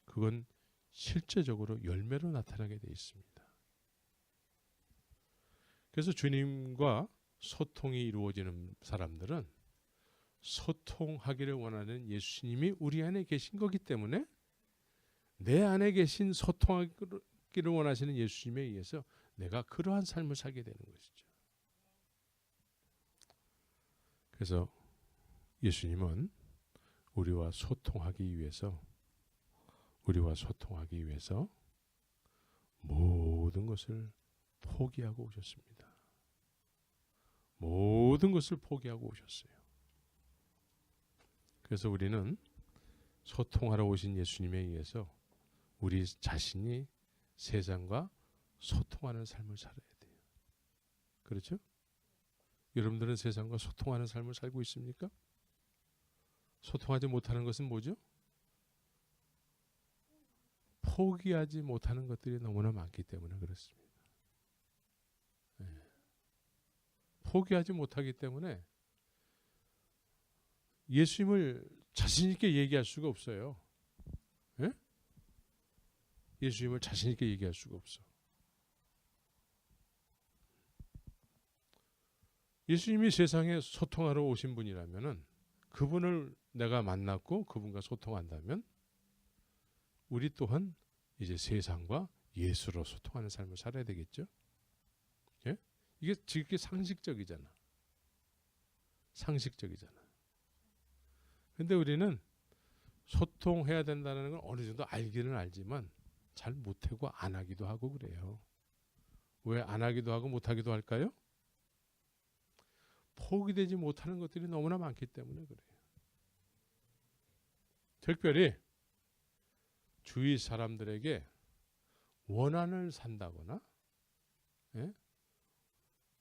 그건 실제적으로 열매로 나타나게 돼 있습니다. 그래서 주님과 소통이 이루어지는 사람들은 소통하기를 원하는 예수님이 우리 안에 계신 거기 때문에 내 안에 계신 소통하기를 원하시는 예수님에 의해서 내가 그러한 삶을 살게 되는 것이죠. 그래서 예수님은 우리와 소통하기 위해서 모든 것을 포기하고 오셨습니다. 모든 것을 포기하고 오셨어요. 그래서 우리는 소통하러 오신 예수님에 의해서 우리 자신이 세상과 소통하는 삶을 살아야 돼요. 그렇죠? 여러분들은 세상과 소통하는 삶을 살고 있습니까? 소통하지 못하는 것은 뭐죠? 포기하지 못하는 것들이 너무나 많기 때문에 그렇습니다. 포기하지 못하기 때문에 예수님을 자신 있게 얘기할 수가 없어요. 예? 예수님을 자신 있게 얘기할 수가 없어. 예수님이 세상에 소통하러 오신 분이라면은 그분을 내가 만났고 그분과 소통한다면 우리 또한 이제 세상과 예수로 소통하는 삶을 살아야 되겠죠. 예? 이게 지극히 상식적이잖아. 상식적이잖아. 근데 우리는 소통해야 된다는 걸 어느 정도 알기는 알지만 잘 못하고 안 하기도 하고 그래요. 왜 안 하기도 하고 못 하기도 할까요? 포기되지 못하는 것들이 너무나 많기 때문에 그래요. 특별히 주위 사람들에게 원한을 산다거나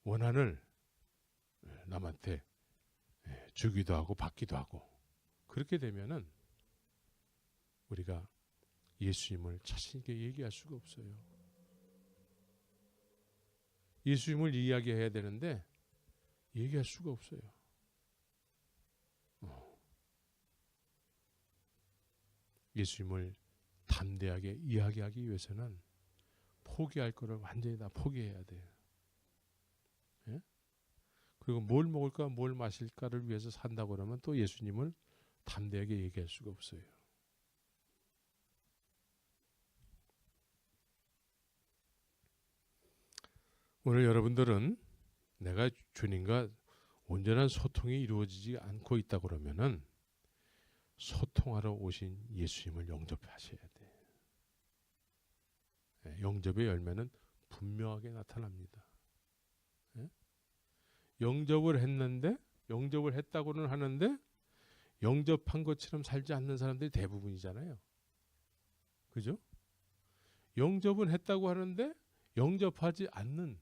원한을 남한테 주기도 하고 받기도 하고 그렇게 되면은 우리가 예수님을 자신 있게 얘기할 수가 없어요. 예수님을 이야기해야 되는데 얘기할 수가 없어요. 예수님을 담대하게 이야기하기 위해서는 포기할 거를 완전히 다 포기해야 돼요. 예? 그리고 뭘 먹을까 뭘 마실까를 위해서 산다고 그러면 또 예수님을 담대하게 얘기할 수가 없어요. 오늘 여러분들은 내가 주님과 온전한 소통이 이루어지지 않고 있다 그러면은 소통하러 오신 예수님을 영접하셔야 돼. 영접의 열매는 분명하게 나타납니다. 영접을 했는데 영접을 했다고는 하는데 영접한 것처럼 살지 않는 사람들이 대부분이잖아요. 그죠? 영접은 했다고 하는데 영접하지 않는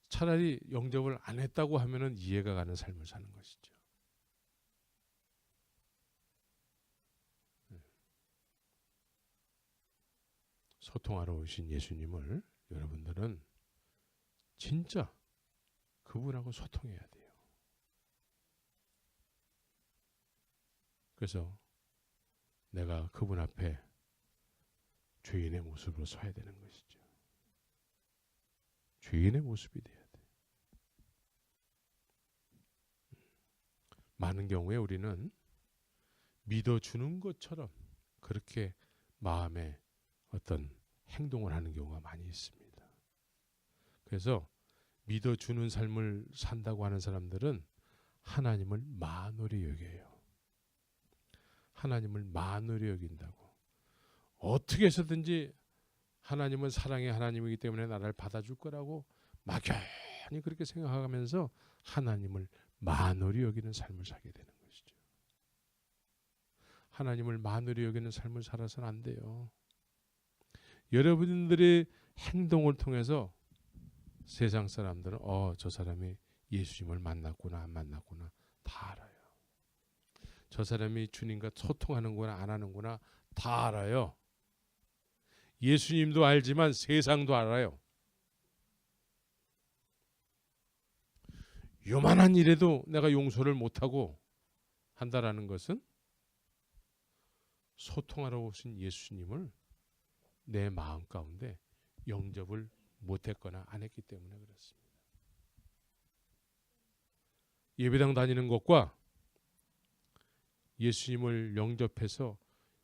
차라리 영접을 안 했다고 하면은 이해가 가는 삶을 사는 것이죠. 소통하러 오신 예수님을 여러분들은 진짜 그분하고 소통해야 돼요. 그래서 내가 그분 앞에 죄인의 모습으로 서야 되는 것이죠. 죄인의 모습이 돼야 돼. 많은 경우에 우리는 믿어주는 것처럼 그렇게 마음에 어떤 행동을 하는 경우가 많이 있습니다. 그래서 믿어주는 삶을 산다고 하는 사람들은 하나님을 만홀히 여겨요. 하나님을 만홀히 여긴다고. 어떻게 해서든지 하나님은 사랑의 하나님이기 때문에 나를 받아줄 거라고 막연히 그렇게 생각하면서 하나님을 만홀히 여기는 삶을 살게 되는 것이죠. 하나님을 만홀히 여기는 삶을 살아서는 안 돼요. 여러분들의 행동을 통해서 세상 사람들은 저 사람이 예수님을 만났구나 안 만났구나 다 알아요. 저 사람이 주님과 소통하는구나 안 하는구나 다 알아요. 예수님도 알지만 세상도 알아요. 요만한 일에도 내가 용서를 못하고 한다라는 것은 소통하러 오신 예수님을 내 마음 가운데 영접을 못했거나 안 했기 때문에 그렇습니다. 예배당 다니는 것과 예수님을 영접해서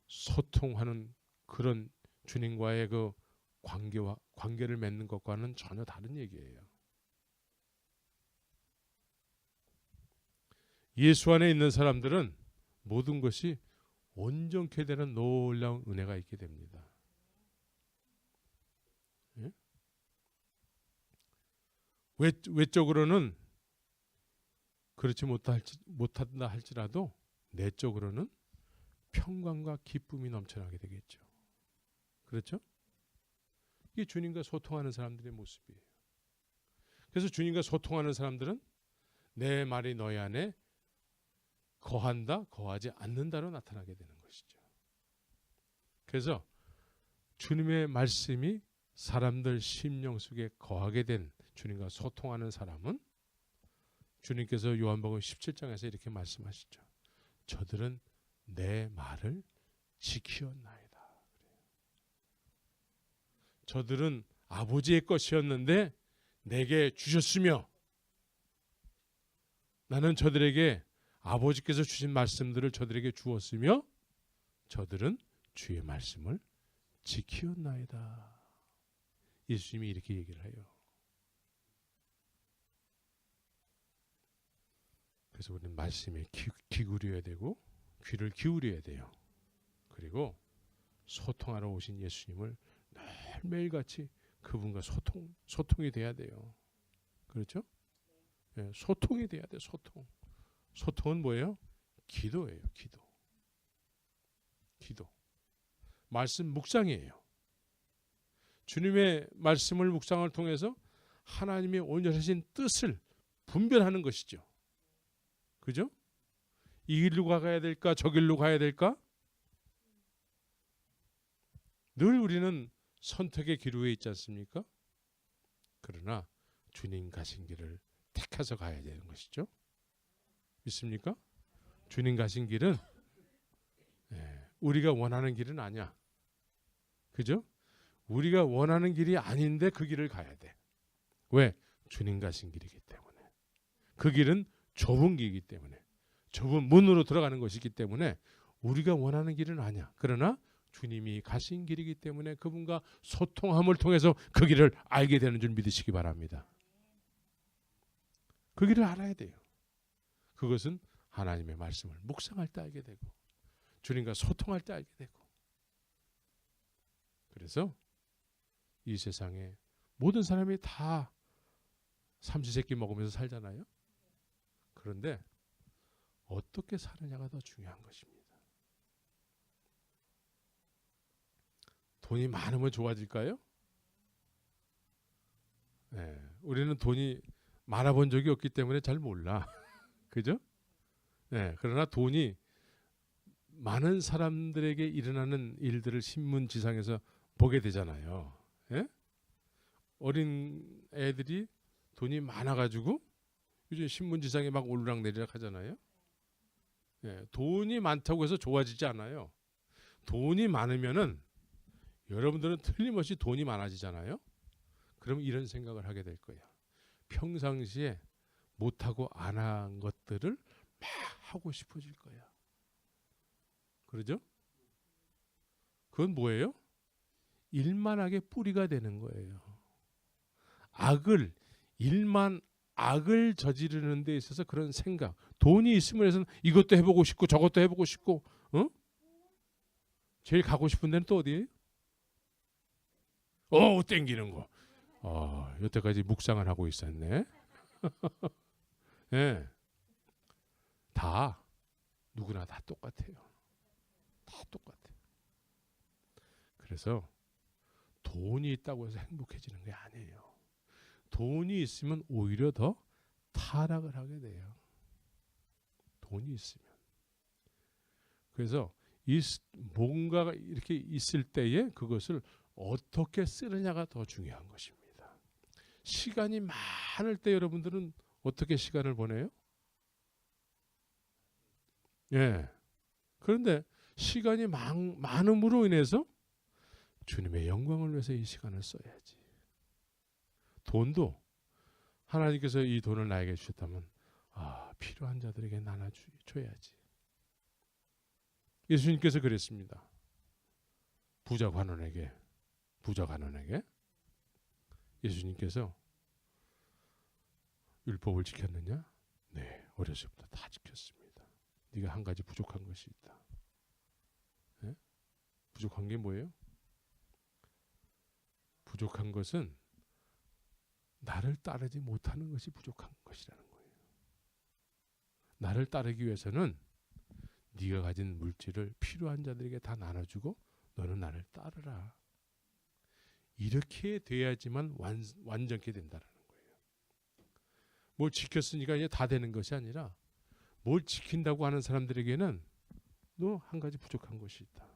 소통하는 그런 주님과의 그 관계를 맺는 것과는 전혀 다른 얘기예요. 예수 안에 있는 사람들은 모든 것이 온전케 되는 놀라운 은혜가 있게 됩니다. 예? 외적으로는 그렇지 못한다 할지라도 내적으로는 평강과 기쁨이 넘쳐나게 되겠죠. 그렇죠? 이게 주님과 소통하는 사람들의 모습이에요. 그래서 주님과 소통하는 사람들은 내 말이 너희 안에 거한다, 거하지 않는다로 나타나게 되는 것이죠. 그래서 주님의 말씀이 사람들 심령 속에 거하게 된 주님과 소통하는 사람은 주님께서 요한복음 17장에서 이렇게 말씀하시죠. 저들은 내 말을 지키었나이다. 저들은 아버지의 것이었는데 내게 주셨으며 나는 저들에게 아버지께서 주신 말씀들을 저들에게 주었으며 저들은 주의 말씀을 지키었나이다. 예수님이 이렇게 얘기를 해요. 그래서 우리는 말씀에 기울여야 되고 귀를 기울여야 돼요. 그리고 소통하러 오신 예수님을 매일같이 그분과 소통이 돼야 돼요. 그렇죠? 네, 소통이 돼야 돼요. 소통은 뭐예요? 기도예요. 기도. 말씀 묵상이에요. 주님의 말씀을 묵상을 통해서 하나님의 온전하신 뜻을 분별하는 것이죠. 그죠? 이 길로 가야 될까? 저 길로 가야 될까? 늘 우리는 선택의 기로에 있지 않습니까? 그러나 주님 가신 길을 택해서 가야 되는 것이죠. 믿습니까? 주님 가신 길은 우리가 원하는 길은 아니야. 그죠? 우리가 원하는 길이 아닌데 그 길을 가야 돼. 왜? 주님 가신 길이기 때문에. 그 길은 좁은 길이기 때문에. 좁은 문으로 들어가는 것이기 때문에 우리가 원하는 길은 아니야. 그러나 주님이 가신 길이기 때문에 그분과 소통함을 통해서 그 길을 알게 되는 줄 믿으시기 바랍니다. 그 길을 알아야 돼요. 그것은 하나님의 말씀을 묵상할 때 알게 되고 주님과 소통할 때 알게 되고. 그래서 이 세상에 모든 사람이 다 삼시세끼 먹으면서 살잖아요. 그런데 어떻게 사느냐가 더 중요한 것입니다. 돈이 많으면 좋아질까요? 네, 우리는 돈이 많아본 적이 없기 때문에 잘 몰라. 그죠? 네, 그러나 돈이 많은 사람들에게 일어나는 일들을 신문지상에서 보게 되잖아요. 예? 어린 애들이 돈이 많아가지고 요즘 신문지상에 막 오르락내리락 하잖아요. 예, 돈이 많다고 해서 좋아지지 않아요. 돈이 많으면은 여러분들은 틀림없이 돈이 많아지잖아요. 그럼 이런 생각을 하게 될 거예요. 평상시에 못하고 안 한 것들을 막 하고 싶어질 거야. 그러죠? 그건 뭐예요? 일만하게 뿌리가 되는 거예요. 악을 저지르는 데 있어서 그런 생각, 돈이 있으면 해서 이것도 해보고 싶고 저것도 해보고 싶고, 제일 가고 싶은 데는 또 어디예요? 땡기는 거. 여태까지 묵상을 하고 있었네. 네. 다 누구나 다 똑같아요. 다 똑같아. 그래서 돈이 있다고 해서 행복해지는 게 아니에요. 돈이 있으면 오히려 더 타락을 하게 돼요. 돈이 있으면. 그래서 뭔가가 이렇게 있을 때에 그것을 어떻게 쓰느냐가 더 중요한 것입니다. 시간이 많을 때 여러분들은 어떻게 시간을 보내요? 예. 그런데 시간이 많음으로 인해서 주님의 영광을 위해서 이 시간을 써야지. 돈도 하나님께서 이 돈을 나에게 주셨다면 필요한 자들에게 나눠줘야지. 예수님께서 그랬습니다. 부자 관원에게 예수님께서 율법을 지켰느냐? 네, 어렸을 때부터 다 지켰습니다. 네가 한 가지 부족한 것이 있다. 네? 부족한 게 뭐예요? 부족한 것은 나를 따르지 못하는 것이 부족한 것이라는 거예요. 나를 따르기 위해서는 네가 가진 물질을 필요한 자들에게 다 나눠주고 너는 나를 따르라. 이렇게 돼야지만 완전케 된다는 거예요. 뭘 지켰으니까 이제 다 되는 것이 아니라 뭘 지킨다고 하는 사람들에게는 너 한 가지 부족한 것이 있다.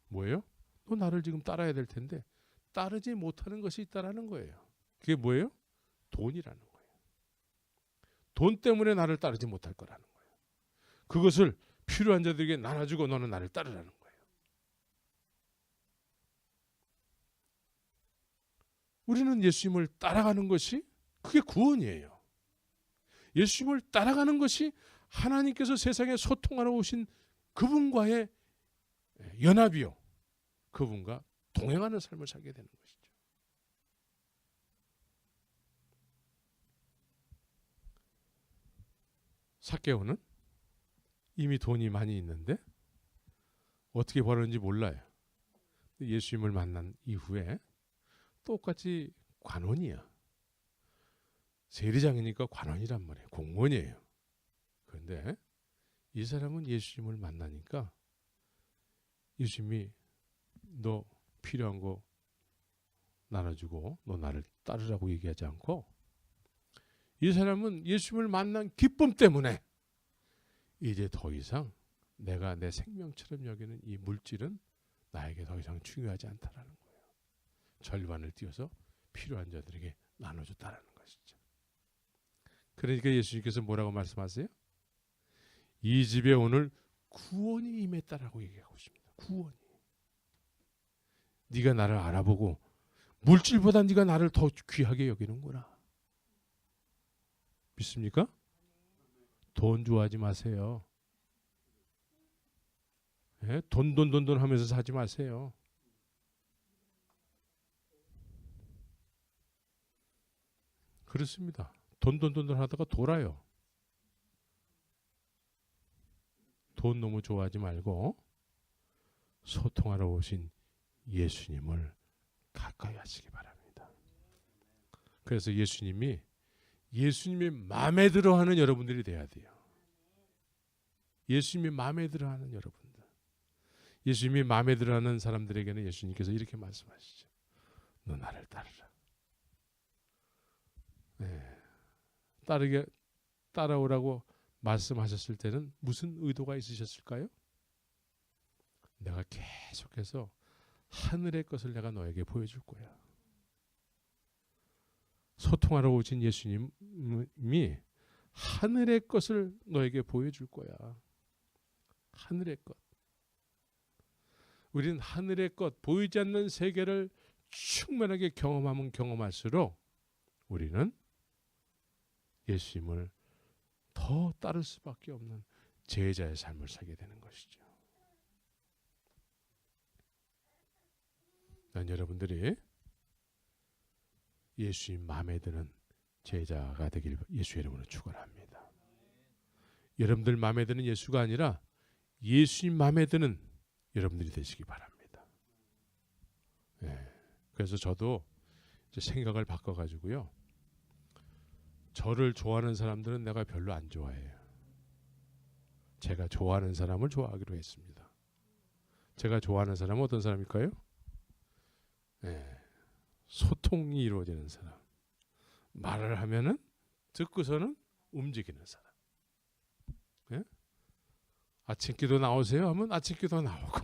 뭐예요? 너 나를 지금 따라야 될 텐데 따르지 못하는 것이 있다라는 거예요. 그게 뭐예요? 돈이라는 거예요. 돈 때문에 나를 따르지 못할 거라는 거예요. 그것을 필요한 자들에게 나눠주고 너는 나를 따르라는 거예요. 우리는 예수님을 따라가는 것이 그게 구원이에요. 예수님을 따라가는 것이 하나님께서 세상에 소통하러 오신 그분과의 연합이요. 그분과 동행하는 삶을 살게 되는 것이죠. 삭개오는 이미 돈이 많이 있는데 어떻게 벌었는지 몰라요. 예수님을 만난 이후에 똑같이 관원이야. 세리장이니까 관원이란 말이에요. 공무원이에요. 그런데 이 사람은 예수님을 만나니까 예수님이 너 필요한 거 나눠주고 너 나를 따르라고 얘기하지 않고 이 사람은 예수님을 만난 기쁨 때문에 이제 더 이상 내가 내 생명처럼 여기는 이 물질은 나에게 더 이상 중요하지 않다라는 거예요. 절반을 띄워서 필요한 자들에게 나눠줬다라는 것이죠. 그러니까 예수님께서 뭐라고 말씀하세요? 이 집에 오늘 구원이 임했다라고 얘기하고 있습니다. 구원이. 네가 나를 알아보고 물질보다 네가 나를 더 귀하게 여기는구나. 믿습니까? 돈 좋아하지 마세요. 예? 돈 하면서 사지 마세요. 그렇습니다. 돈 하다가 돌아요. 돈 너무 좋아하지 말고 소통하러 오신 예수님을 가까이 하시기 바랍니다. 그래서 예수님이 마음에 들어하는 여러분들이 돼야 돼요. 예수님이 마음에 들어하는 여러분들. 예수님이 마음에 들어하는 사람들에게는 예수님께서 이렇게 말씀하시죠. 너 나를 따르라. 네. 따라오라고 말씀하셨을 때는 무슨 의도가 있으셨을까요? 내가 계속해서 하늘의 것을 내가 너에게 보여줄 거야. 소통하러 오신 예수님이 하늘의 것을 너에게 보여줄 거야. 하늘의 것. 우리는 하늘의 것, 보이지 않는 세계를 충만하게 경험하면 경험할수록 우리는 예수님을 더 따를 수밖에 없는 제자의 삶을 살게 되는 것이죠. 난 여러분들이 예수님 마음에 드는 제자가 되길 예수의 이름으로 축원합니다. 여러분들 마음에 드는 예수가 아니라 예수님 마음에 드는 여러분들이 되시기 바랍니다. 네. 그래서 저도 이제 생각을 바꿔가지고요. 저를 좋아하는 사람들은 내가 별로 안 좋아해요. 제가 좋아하는 사람을 좋아하기로 했습니다. 제가 좋아하는 사람은 어떤 사람일까요? 네. 소통이 이루어지는 사람. 말을 하면은 듣고서는 움직이는 사람. 네? 아침 기도 나오세요 하면 아침 기도 나오고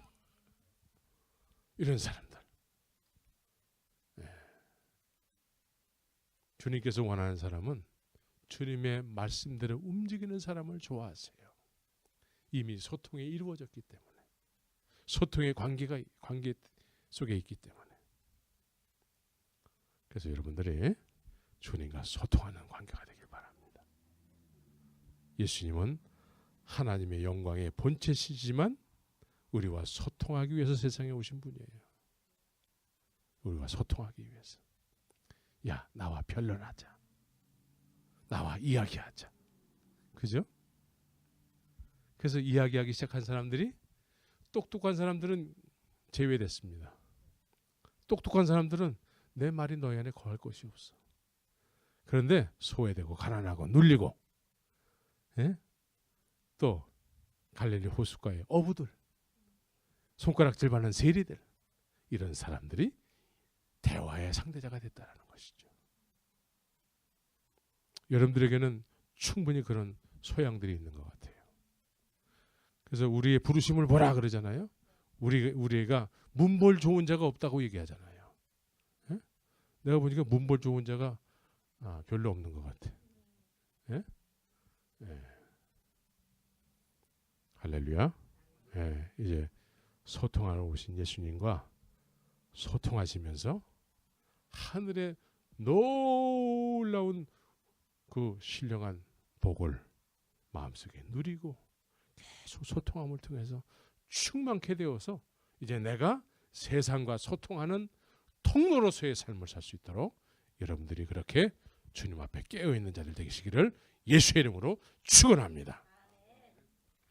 이런 사람들. 네. 주님께서 원하는 사람은 주님의 말씀대로 움직이는 사람을 좋아하세요. 이미 소통이 이루어졌기 때문에. 소통의 관계 속에 있기 때문에. 그래서 여러분들이 주님과 소통하는 관계가 되길 바랍니다. 예수님은 하나님의 영광의 본체시지만 우리와 소통하기 위해서 세상에 오신 분이에요. 우리와 소통하기 위해서. 야, 나와 변론하자. 나와 이야기하자. 그죠? 그래서 이야기하기 시작한 사람들이 똑똑한 사람들은 제외됐습니다. 똑똑한 사람들은 내 말이 너희 안에 거할 것이 없어. 그런데 소외되고 가난하고 눌리고 예? 또 갈릴리 호숫가의 어부들 손가락질 받는 세리들 이런 사람들이 대화의 상대자가 됐다는 것이죠. 여러분들에게는 충분히 그런 소양들이 있는 것 같아요. 그래서 우리의 부르심을 보라 그러잖아요. 우리가 문벌 좋은 자가 없다고 얘기하잖아요. 예? 내가 보니까 문벌 좋은 자가 별로 없는 것 같아. 예? 예. 할렐루야. 예. 이제 소통하러 오신 예수님과 소통하시면서 하늘의 놀라운 그 신령한 복을 마음속에 누리고 계속 소통함을 통해서 충만케 되어서 이제 내가 세상과 소통하는 통로로서의 삶을 살 수 있도록 여러분들이 그렇게 주님 앞에 깨어있는 자들 되시기를 예수의 이름으로 축원합니다.